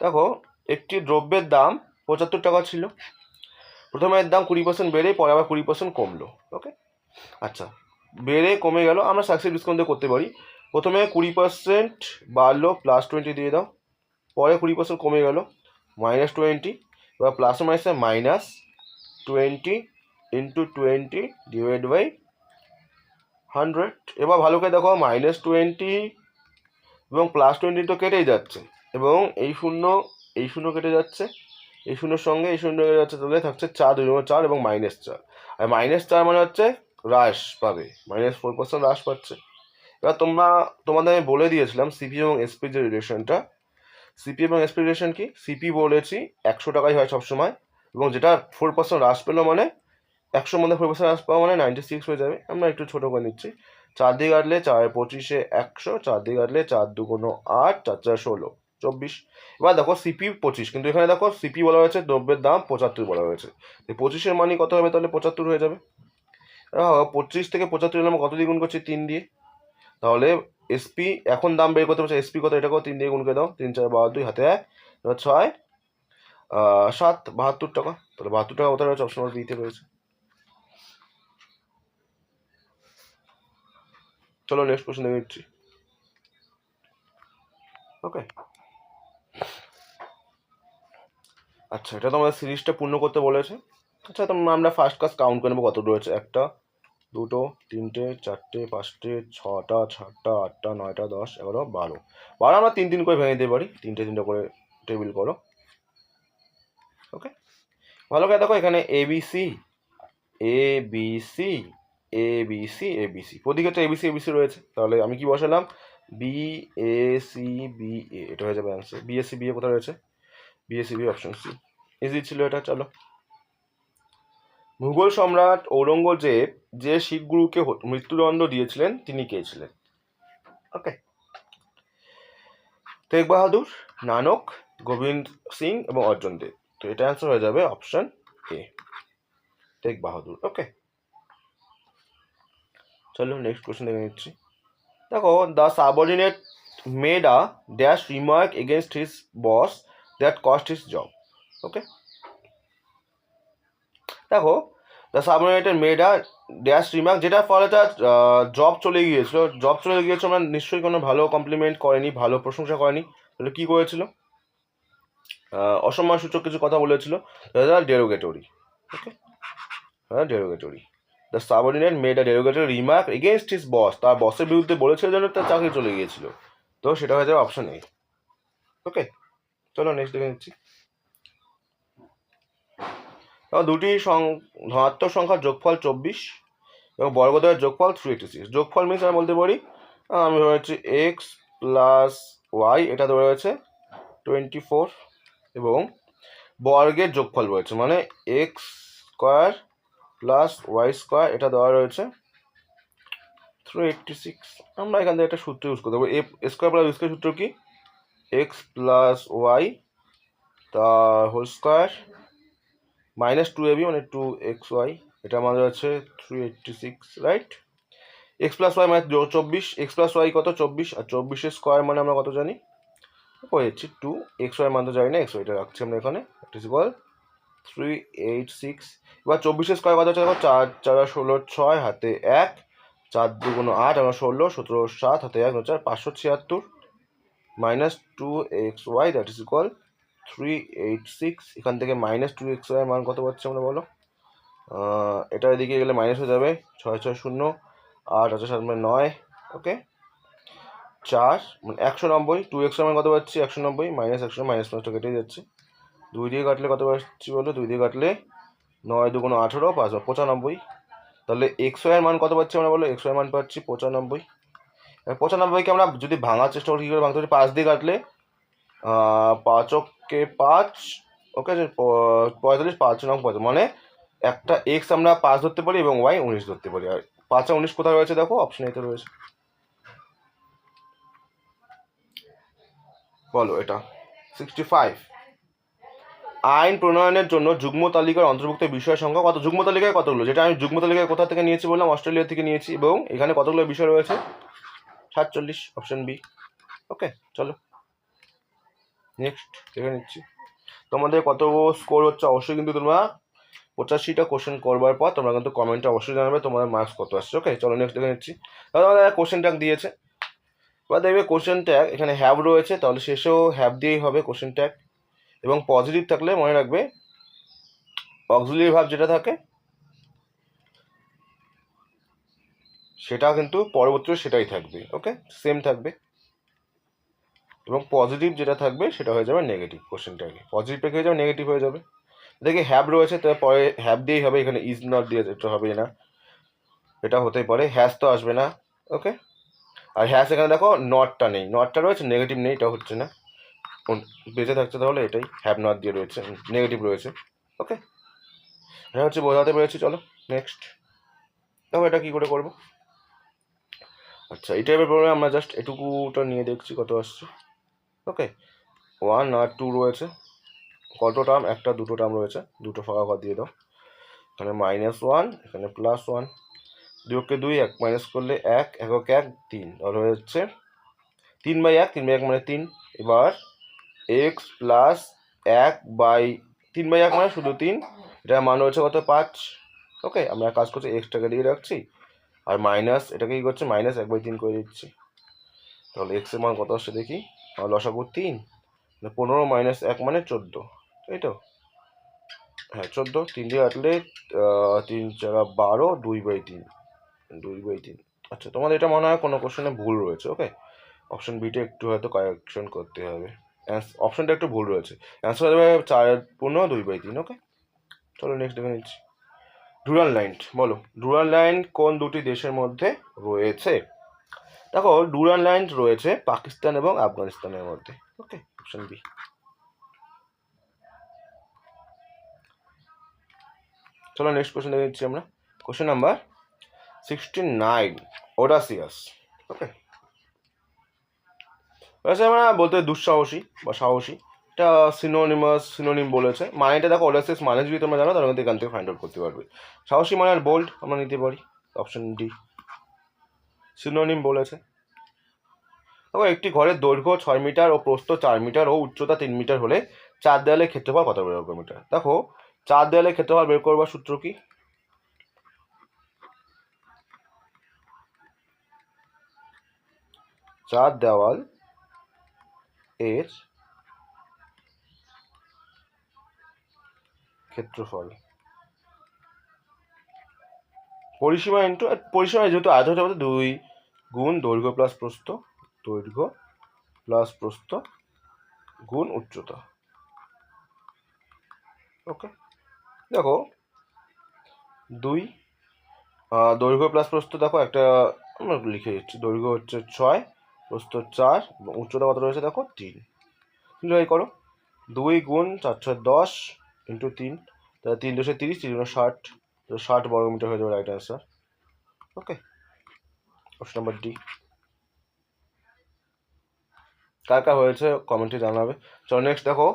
দেখো একটি দ্রব্যের দাম 75 টাকা ছিল, প্রথমে এর দাম 20% বেড়ে পরে আবার 20% কমলো। ওকে, আচ্ছা বেড়ে কমে গেল, আমরা সাকসেস ডিসকাউন্ট দিয়ে করতে পারি। প্রথমে 20% বাড়লো, +20 দিয়ে দাও, পরে 20% কমে গেল, -20, এবার প্লাস মাইনাসে -20 × 20 ডিভাইড বাই 100। এবার ভালো করে দেখো -20 এবং +20 তো কেটেই যাচ্ছে, এবং এই শূন্য কেটে যাচ্ছে, এই শূন্যর সঙ্গে এই শূন্য কেটে যাচ্ছে, তাহলে থাকছে 4 2 4 এবং -4। আর -4 মানে হচ্ছে হ্রাস পাবে, -4% হ্রাস পাচ্ছে। এবার তোমাদের আমি বলে দিয়েছিলাম সিপি এবং এসপি যে রিলেশনটা, সিপি এবং এসপি রিলেশন কি? সিপি বলেছি 100 টাকাই হয় সবসময়, এবং যেটা 4% হ্রাস পেলো মানে 100 মধ্যে 4% হ্রাস পাওয়া মানে 96 হয়ে যাবে। আমরা একটু ছোটো করে নিচ্ছি, 4 দিয়ে কাটলে 4 25 100, 4 দিয়ে কাটলে 4 2 8, 4 4 16 24। এবার দেখো সিপি 25, কিন্তু এখানে দেখো সিপি বলা হয়েছে, দ্রব্যের দাম 75 বলা হয়েছে, 25-এর মানই কত হবে? তাহলে 75 হয়ে যাবে। 25 থেকে 75 আমরা কত দিয়ে গুণ করছি? 3 দিয়ে। তাহলে এসপি এখন দাম বের করতে পারছে, এসপি কত? এটাকেও 3 দিয়ে গুণ করে দাও, 3 4 72, হাতে 1, এবার 6 7 72 টাকা। তাহলে 72 টাকা কোথায় রয়েছে? অপশন নম্বর বিতে রয়েছে। চলো নেক্সট কোশ্চেন দেখে নিচ্ছি। ওকে, আচ্ছা এটা তো আমাদের সিরিজটা পূর্ণ করতে বলেছে। আচ্ছা তোমরা আমরা ফার্স্ট ক্লাস কাউন্ট করে নেবো কত রয়েছে। 1 2 3 4 5 6 7 8 9 10 11 12। আমরা 3 3 করে ভেঙে দিতে পারি, 3টে করে টেবিল করো। ওকে, ভালো করে দেখো এখানে এবিসি এবিসি এবিসি এবিসি, প্রতিক্ষেত্রে এবিসি এবিসি রয়েছে, তাহলে আমি কি বসালাম? বিএসি বিএ, এটা হয়ে যাবে অ্যান্সার। বিএসি বিএ কোথায় রয়েছে? BAC B, option C, easy ছিল এটা। চলো, মুঘল সম্রাট ঔরঙ্গজেব যে শিখ গুরুকে মৃত্যুদণ্ড দিয়েছিলেন তিনি কে ছিলেন? ওকে, তেগ বাহাদুর, নানক, গোবিন্দ সিং এবং অর্জুন দেব। তো এটা অ্যান্সার হয়ে যাবে অপশন এ, তেগ বাহাদুর। ওকে, চলো নেক্সট কোশ্চেন দেখে নিচ্ছি। দেখো the subordinate made a dash remark against his boss that cost his job. Okay, দেখো the subordinated made a dash remark, যেটার ফলে তার জব চলে গিয়েছিল মানে নিশ্চয়ই কোনো ভালো কমপ্লিমেন্ট করেনি, ভালো প্রশংসা করেনি, তাহলে কী করেছিল? অসম্মান সূচক কিছু কথা বলেছিল, ডেরোগেটরি। ওকে, হ্যাঁ derogatory. The subordinate made a derogatory remark against his বস, তার বসের বিরুদ্ধে বলেছিল যেন তার চাকরি চলে গিয়েছিল, তো সেটা হয়ে যাবে অপশন এ। ওকে, চলো নেক্সট দেখে নিচ্ছি। দুটি ধনাত্মক সংখ্যার যোগফল 24 এবং বর্গদ্বয়ের যোগফল 386। যোগফল মিনস আমি বলতে পারি, আমি হচ্ছে এক্স প্লাস ওয়াই এটা দেওয়া রয়েছে 24 এবং বর্গের যোগফল রয়েছে মানে X square plus Y square এটা দেওয়া রয়েছে 386। আমরা এখান থেকে একটা সূত্র ইউজ করতে পারবো। এ স্কোয়ার প্লাস স্কোয়ার সূত্র কি? এক্স প্লাস ওয়াই তার হোল স্কোয়ার মাইনাস 2ab মানে 2xy এটা আমাদের আছে 386, রাইট? এক্স প্লাস ওয়াই মানে 24, এক্স প্লাস ওয়াই কত 24, আর 24 স্কোয়ার মানে আমরা কত জানি হয়েছি 2, এক্স ওয়াই মান তো জানি না, এক্স ওয়াইটা রাখছি আমরা এখানে, ইট ইজ ইকুয়াল 386। এবার 24 স্কোয়ার কত হচ্ছে দেখো, 4 4 16 6 হাতে 1, 4 2 8 আমরা 16 17 7 হাতে 1 4 576 minus 2xy that is equal 386। এখান থেকে মাইনাস 2xy মান কত পাচ্ছি আমরা বলো? এটা এদিকে গেলে মাইনাস হয়ে যাবে 6 6 0 8 8 7 9, ওকে 4 মানে 190। 2xy মান কত পাচ্ছি 190 মাইনাস 100 মাইনাস মাইনাসটা কেটে যাচ্ছে, 2 দিয়ে কাটলে কত পাচ্ছি বলো? 2 দিয়ে কাটলে 9 2 18 5 95। তাহলে এক্স ওয়াই এর মান কত পাচ্ছি আমরা বলো? এক্স ওয়াই মান পাচ্ছি 95। 95কে আমরা যদি ভাঙার চেষ্টা করি কী করে ভাঙতে পারি? 5 দিয়ে কাটলে 5 5, ওকে 45 5 9 5 মানে একটা এক্স আমরা 5 ধরতে পারি এবং ওয়াই 19 ধরতে পারি। আর 5 আর 19 কোথায় রয়েছে দেখো? অপশন এতে রয়েছে। বলো এটা 65। আইন প্রণয়নের জন্য যুগ্ম তালিকার অন্তর্ভুক্ত বিষয়ের সংখ্যা কত? যুগ্ম তালিকায় কতগুলো? যেটা আমি যুগ্ম তালিকায় কোথা থেকে নিয়েছি বললাম? অস্ট্রেলিয়া থেকে নিয়েছি, এবং এখানে কতগুলো বিষয় রয়েছে? 47, অপশন বি। ওকে চলো নেক্সট দেখে নিচ্ছি তোমাদের কত স্কোর হচ্ছে। অবশ্যই কিন্তু তোমরা 85টা কোশ্চেন করবার পর তোমরা কিন্তু কমেন্টে অবশ্যই জানাবে তোমাদের মার্কস কত আসছে। ওকে চলো নেক্সট দেখে নিচ্ছি। তাহলে আমাদের কোশ্চেন ট্যাগ দিয়েছে, এবার দেখবে কোশ্চেন ট্যাগ এখানে হ্যাভ রয়েছে, তাহলে শেষেও হ্যাভ দিয়েই হবে কোশ্চেন ট্যাগ। এবং পজিটিভ থাকলে মনে রাখবে অক্সিলিয়ারি ভার্ব যেটা থাকে সেটা কিন্তু পরবর্তীতে সেটাই থাকবে, ওকে সেম থাকবে। এবং পজিটিভ যেটা থাকবে সেটা হয়ে যাবে নেগেটিভ, কোশ্চেন ট্যাগে পজিটিভ থেকে হয়ে যাবে নেগেটিভ হয়ে যাবে। দেখে হ্যাভ রয়েছে তারপরে হ্যাভ দিয়েই হবে, এখানে ইজ নট দিয়ে এটা হবে না, এটা হতেই পারে। হ্যাজ তো আসবে না, ওকে। আর হ্যাজ এখানে দেখো নটটা নেই, নটটা রয়েছে নেগেটিভ নেই, এটা হচ্ছে না, বেঁচে থাকছে তাহলে এটাই হ্যাভ নট দিয়ে রয়েছে, নেগেটিভ রয়েছে, ওকে। এটা হচ্ছে বোঝাতে পেরেছি। চলো নেক্সট দেখো এটা কী করে করবো। আচ্ছা এই টাইপের প্রবলেম আমরা জাস্ট এটুকুটা নিয়ে দেখছি কত আসছে, ওকে। 1 আর 2 রয়েছে, কত টার্ম? একটা দুটো টার্ম রয়েছে, দুটো ফাঁকা ঘর দিয়ে দাও। এখানে -1 এখানে +1, 2 2 1 মাইনাস করলে 1 1 1 3, তাহলে হচ্ছে 3/1 3/1 মানে 3। এবার এক্স প্লাস 3/1 মানে শুধু 3, এটার মান হচ্ছে কত 5, ওকে। আমরা কাজ করছি এক্সটাকে দিয়ে রাখছি আর মাইনাস এটাকে কী করছে -1/3 করে দিচ্ছি। তাহলে এক্স এর মান কত আসছে দেখি, লসাগু 3, 15 - 1 মানে 14, তাই তো? হ্যাঁ 14, 3 দিয়ে কাটলে 3 4 12, 2/3 2/3। আচ্ছা তোমাদের এটা মনে হয় কোনো কোশ্চেনে ভুল রয়েছে, ওকে। অপশন বিটা একটু হয়তো কারেকশন করতে হবে, অপশনটা একটু ভুল রয়েছে। অ্যান্সার হবে 4/2/3, ওকে। চলো নেক্সট দেখে নিচ্ছি। ডুরাল লাইন, বলো ডুরাল লাইন কোন দুটি দেশের মধ্যে রয়েছে? দেখো ডুরাল লাইন রয়েছে পাকিস্তান এবং আফগানিস্তানের মধ্যে, ওকে অপশন বি। চলো নেক্সট কোশ্চেন দেখে নিচ্ছি আমরা। কোশ্চেন নাম্বার 69, ওডাসিয়াস, ওকে। আমরা বলতে দুঃসাহসী বা সাহসী, এটা সিনোনিম বলেছে। মানেটা দেখো ওডাসিয়াস মানে যদি তোমরা জানো তাহলে কিন্তু এখান থেকে ফাইন্ড আউট করতে পারবে। সাহসী মানে আর বোল্ড আমরা নিতে পারি, অপশন ডি। সিনোনিম বলেছে। দেখো একটি ঘরের দৈর্ঘ্য 6 মিটার ও প্রস্থ 4 মিটার ও উচ্চতা 3 মিটার হলে 4 দেয়ালের ক্ষেত্রফল কত বর্গ মিটার? দেখো 4 দেয়ালের ক্ষেত্রফল বের করবার সূত্র কি? 4 দেওয়াল এর ক্ষেত্রফল পরিসীমা ইন্টু পরিসীমা, যেহেতু আয়তন হতে 2 গুণ দৈর্ঘ্য প্লাস প্রস্থ, দৈর্ঘ্য প্লাস প্রস্থ গুণ উচ্চতা, ওকে। দেখো 2 দৈর্ঘ্য প্লাস প্রস্থ, দেখো একটা আমরা লিখে দিচ্ছি, দৈর্ঘ্য হচ্ছে 6 প্রস্থ 4 এবং উচ্চতা কত রয়েছে দেখো 3। সিম্পলিফাই করো, 2 গুণ 4 6 10 ইন্টু 3, তাহলে 3 2 30, 3 গুণ 60, তো 60 বর্গমিটার হয়ে যাবে রাইট অ্যান্সার। ওকে, অপশন নাম্বার ডি। কার কার হয়েছে কমেন্টে জানাবে। চলো নেক্সট দেখো,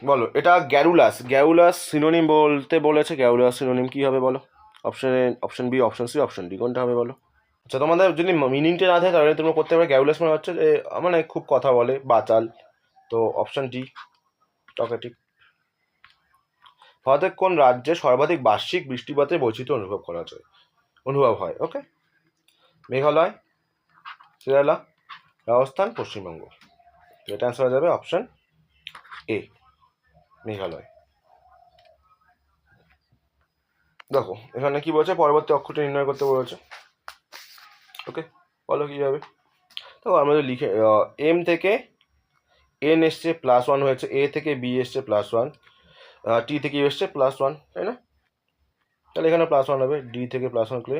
বলো এটা গ্যারুলাস সিনোনিম বলতে বলেছে। গ্যারুলাস সিনোনিম কী হবে বলো? Option B, option C, option D, কোনটা হবে বলো? আচ্ছা, তোমাদের যদি মিনিংটা না থাকে তাহলে তোমরা করতে পারবে। গ্যারুলাস মানে হচ্ছে যে মানে খুব কথা বলে, বাচাল। তো অপশন ডি টকেটিক। ভারতের কোন রাজ্যে সর্বাধিক বার্ষিক বৃষ্টিপাতের বৈচিত্র্য অনুভব হয়? ওকে, মেঘালয়, কেরালা, রাজস্থান, পশ্চিমবঙ্গ। এটা অ্যান্সার হয়ে যাবে অপশন এ, মেঘালয়। দেখো এখানে কি বলছে, পরবর্তী অক্ষরটি নির্ণয় করতে বলেছে। ওকে, বলো কীভাবে। তো আমরা যদি লিখে এম থেকে এন এসছে +1 হয়েছে, এ থেকে বি এসছে +1, টি থেকে ইউ এসছে +1, তাই না? তাহলে এখানে +1 হবে, ডি থেকে +1 করলে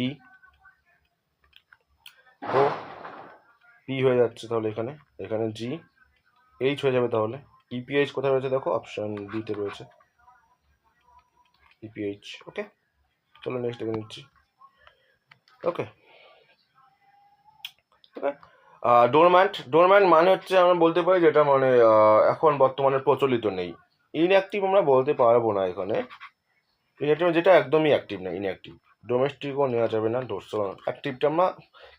ই, ও পি হয়ে যাচ্ছে, তাহলে এখানে জি, এইচ হয়ে যাবে। তাহলে ইপিএইচ কোথায় রয়েছে দেখো, অপশন বিতে রয়েছে ইপিএইচ। ওকে, চলো নেক্সট দেখে নিচ্ছি। ওকে, ডোরম্যান্ট মানে হচ্ছে আমরা বলতে পারি যেটা মানে এখন বর্তমানে প্রচলিত নেই। ইনঅ্যাক্টিভ আমরা বলতে পারবো না এখানে। ইনঅ্যাক্টিভ যেটা একদমই অ্যাক্টিভ না, ইনঅ্যাক্টিভ। ডোমেস্টিকও নেওয়া যাবে না, অ্যাক্টিভটা আমরা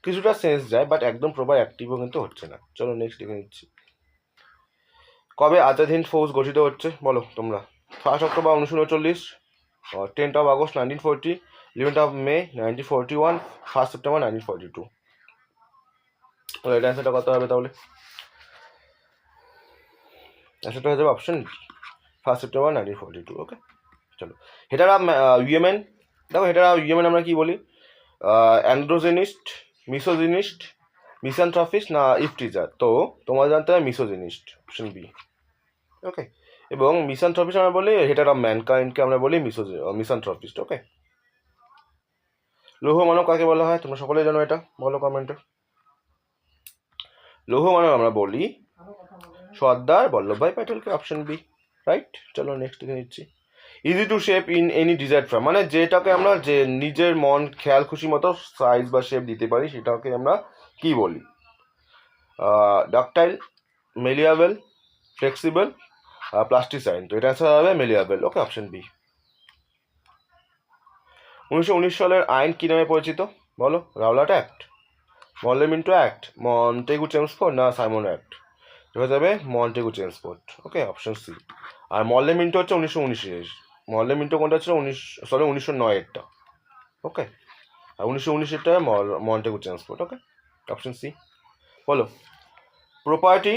কিছুটা সেন্স যায়, বাট একদম প্রপার অ্যাক্টিভও কিন্তু হচ্ছে না। চলো নেক্সট দেখে নিচ্ছি। কবে আজাদ হিন্দ ফৌজ গঠিত হচ্ছে বলো তোমরা? 1 অক্টোবর 1939, 10 আগস্ট 1940, 11 মে 1941, 1 সেপ্টেম্বর 1942। এটা অ্যান্সারটা কত হবে তাহলে? অ্যান্সারটা হয়ে যাবে অপশন 1 সেপ্টেম্বর 1942। ওকে, চলো হেটারা ইউএমএন। দেখো হেটারা ইউএমএন আমরা কি বলি? অ্যান্ড্রোজেনিস্ট, মিসোজিনিস্ট, মিসানথ্রপিস্ট না ইফটিজার? তো তোমাদের জানতে হবে মিসোজিনিস্ট, অপশন বি। ওকে, এবং মিসানথ্রপিস্ট আমরা বলি হেটার অফ ম্যানকাইন্ডকে আমরা বলি মিসানথ্রপিস্ট। ওকে, লৌহ মানব কাকে বলা হয় তোমরা সকলেই জানো, এটা বলো কমেন্টে। লৌহ মানব আমরা বলি Sardar Vallabhbhai প্যাটেলকে, option B right. চলো নেক্সট দেখে নিচ্ছি। Easy to shape in any desired form, মানে যেটাকে আমরা যে নিজের মন খেয়াল খুশি মতো সাইজ বা শেপ দিতে পারি সেটাকে আমরা কি বলি? Ductile, malleable, flexible, plasticine. তো এটা অ্যান্সার হবে মেলিয়াবেল। ওকে, অপশন বি। 1919 সালের আইন কী নামে পরিচিত বলো? Rowlatt act, Morley Minto act, Montagu Chelmsford না সাইমন অ্যাক্ট? হয়ে যাবে Montagu Chelmsford. Okay, option C. আর মর্লেমিন্টো হচ্ছে 1919-এর। মর্লেমিন্টো কোনটা হচ্ছে 1909-এরটা। ওকে, আর 1919-এরটা Montagu Chelmsford. Okay, option C. বলো property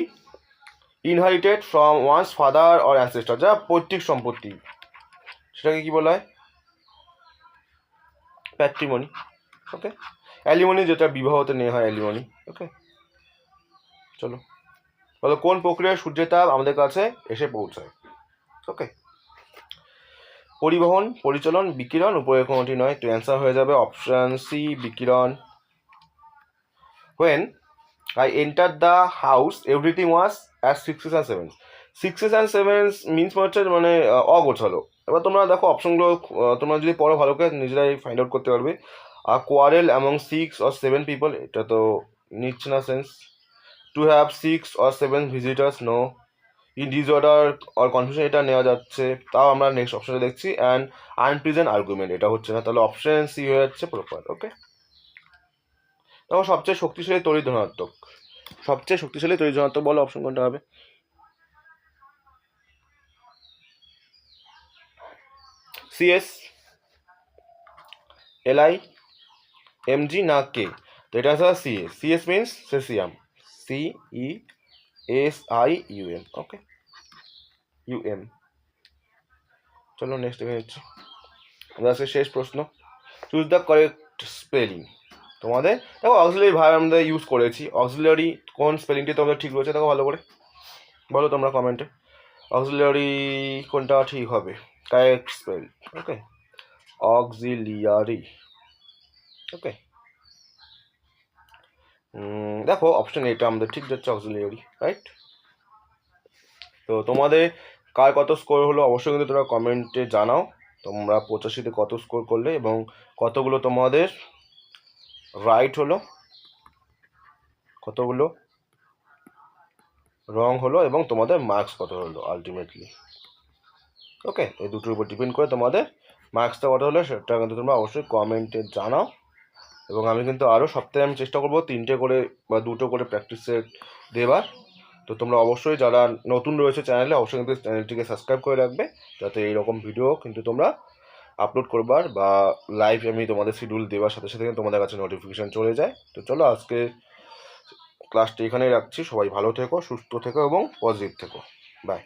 inherited from one's father or ancestor, যা পৈতৃক সম্পত্তি, সেটাকে কি বলা হয়? প্যাট্রিমনি। ওকে, অ্যালিমনি যেটা বিবাহতে নেওয়া হয়, অ্যালিমনি। ওকে, চলো বলো কোন প্রক্রিয়ায় সূর্যের তাপ আমাদের কাছে এসে পৌঁছায়? ওকে, পরিবহন, পরিচালন, বিকিরণ, উপরের কোনটি নয়? তো অ্যান্সার হয়ে যাবে অপশন সি, বিকিরণ। When I entered the house, everything was at 6s and 7s. 6s and 7s means হচ্ছে মানে অগোছালো। এবার তোমরা দেখো অপশনগুলো, তোমরা যদি পড়ো ভালো করে নিজেরাই ফাইন্ড আউট করতে পারবে। কোয়ারেল অ্যামং 6 or 7 পিপল, এটা তো নিচ্ছে না sense. To have 6 or 7 visitors, no. In disorder or confusion, এটা নেওয়া যাচ্ছে। তাও আমরা নেক্সট অপশনে দেখছি। অ্যান্ড আনপ্রিজেন্ট আর্গুমেন্ট, এটা হচ্ছে না। তাহলে অপশন সি হয়ে যাচ্ছে প্রপার। ওকে, তখন সবচেয়ে শক্তিশালী তড়িৎ ধনাত্মক, বলো অপশন কোনটা হবে? সিএস, এলআই, এমজি না কে? তো এটা আছে CS. CS means caesium, CESIUM। Okay, um. চলো নেক্সট দেখে নিচ্ছি। আজকে শেষ প্রশ্ন, চুজ দ্য কারেক্ট স্পেলিং। তোমাদের দেখো অক্সিলারি ভার্ব আমরা ইউজ করেছি, অক্সিলারি কোন স্পেলিংটি তোমাদের ঠিক রয়েছে দেখো ভালো করে, বলো তোমরা কমেন্টে অক্সিলারি কোনটা ঠিক হবে, কারেক্ট স্পেল। ওকে, অক্সিলিয়ারি। ওকে, দেখো অপশন এটা আমাদের ঠিক যাচ্ছে, অক্সিলিয়ারি, রাইট? তো তোমাদের কার কত স্কোর হলো অবশ্যই কিন্তু তোমরা কমেন্টে জানাও, তোমরা 85-তে কত স্কোর করলে এবং কতগুলো তোমাদের রাইট হলো, কতগুলো রং হলো এবং তোমাদের মার্কস কত হলো আলটিমেটলি। ওকে, এই দুটোর উপর ডিপেন্ড করে তোমাদের মার্কসটা কত হলো সেটা কিন্তু তোমরা অবশ্যই কমেন্টে জানাও। এবং আমি কিন্তু আরও সপ্তাহে আমি চেষ্টা করবো 3টে করে বা 2টো করে প্র্যাকটিস সেট দেবার। তো তোমরা অবশ্যই যারা নতুন রয়েছে চ্যানেলে অবশ্যই কিন্তু চ্যানেলটিকে সাবস্ক্রাইব করে রাখবে, যাতে এইরকম ভিডিও কিন্তু তোমরা আপলোড করবার বা লাইভ আমি তোমাদের শিডিউল দেওয়ার সাথে সাথে তোমাদের কাছে নোটিফিকেশান চলে যায়। তো চলো আজকে ক্লাসটি এখানেই রাখছি, সবাই ভালো থেকো, সুস্থ থেকো এবং পজিটিভ থেকো। বাই।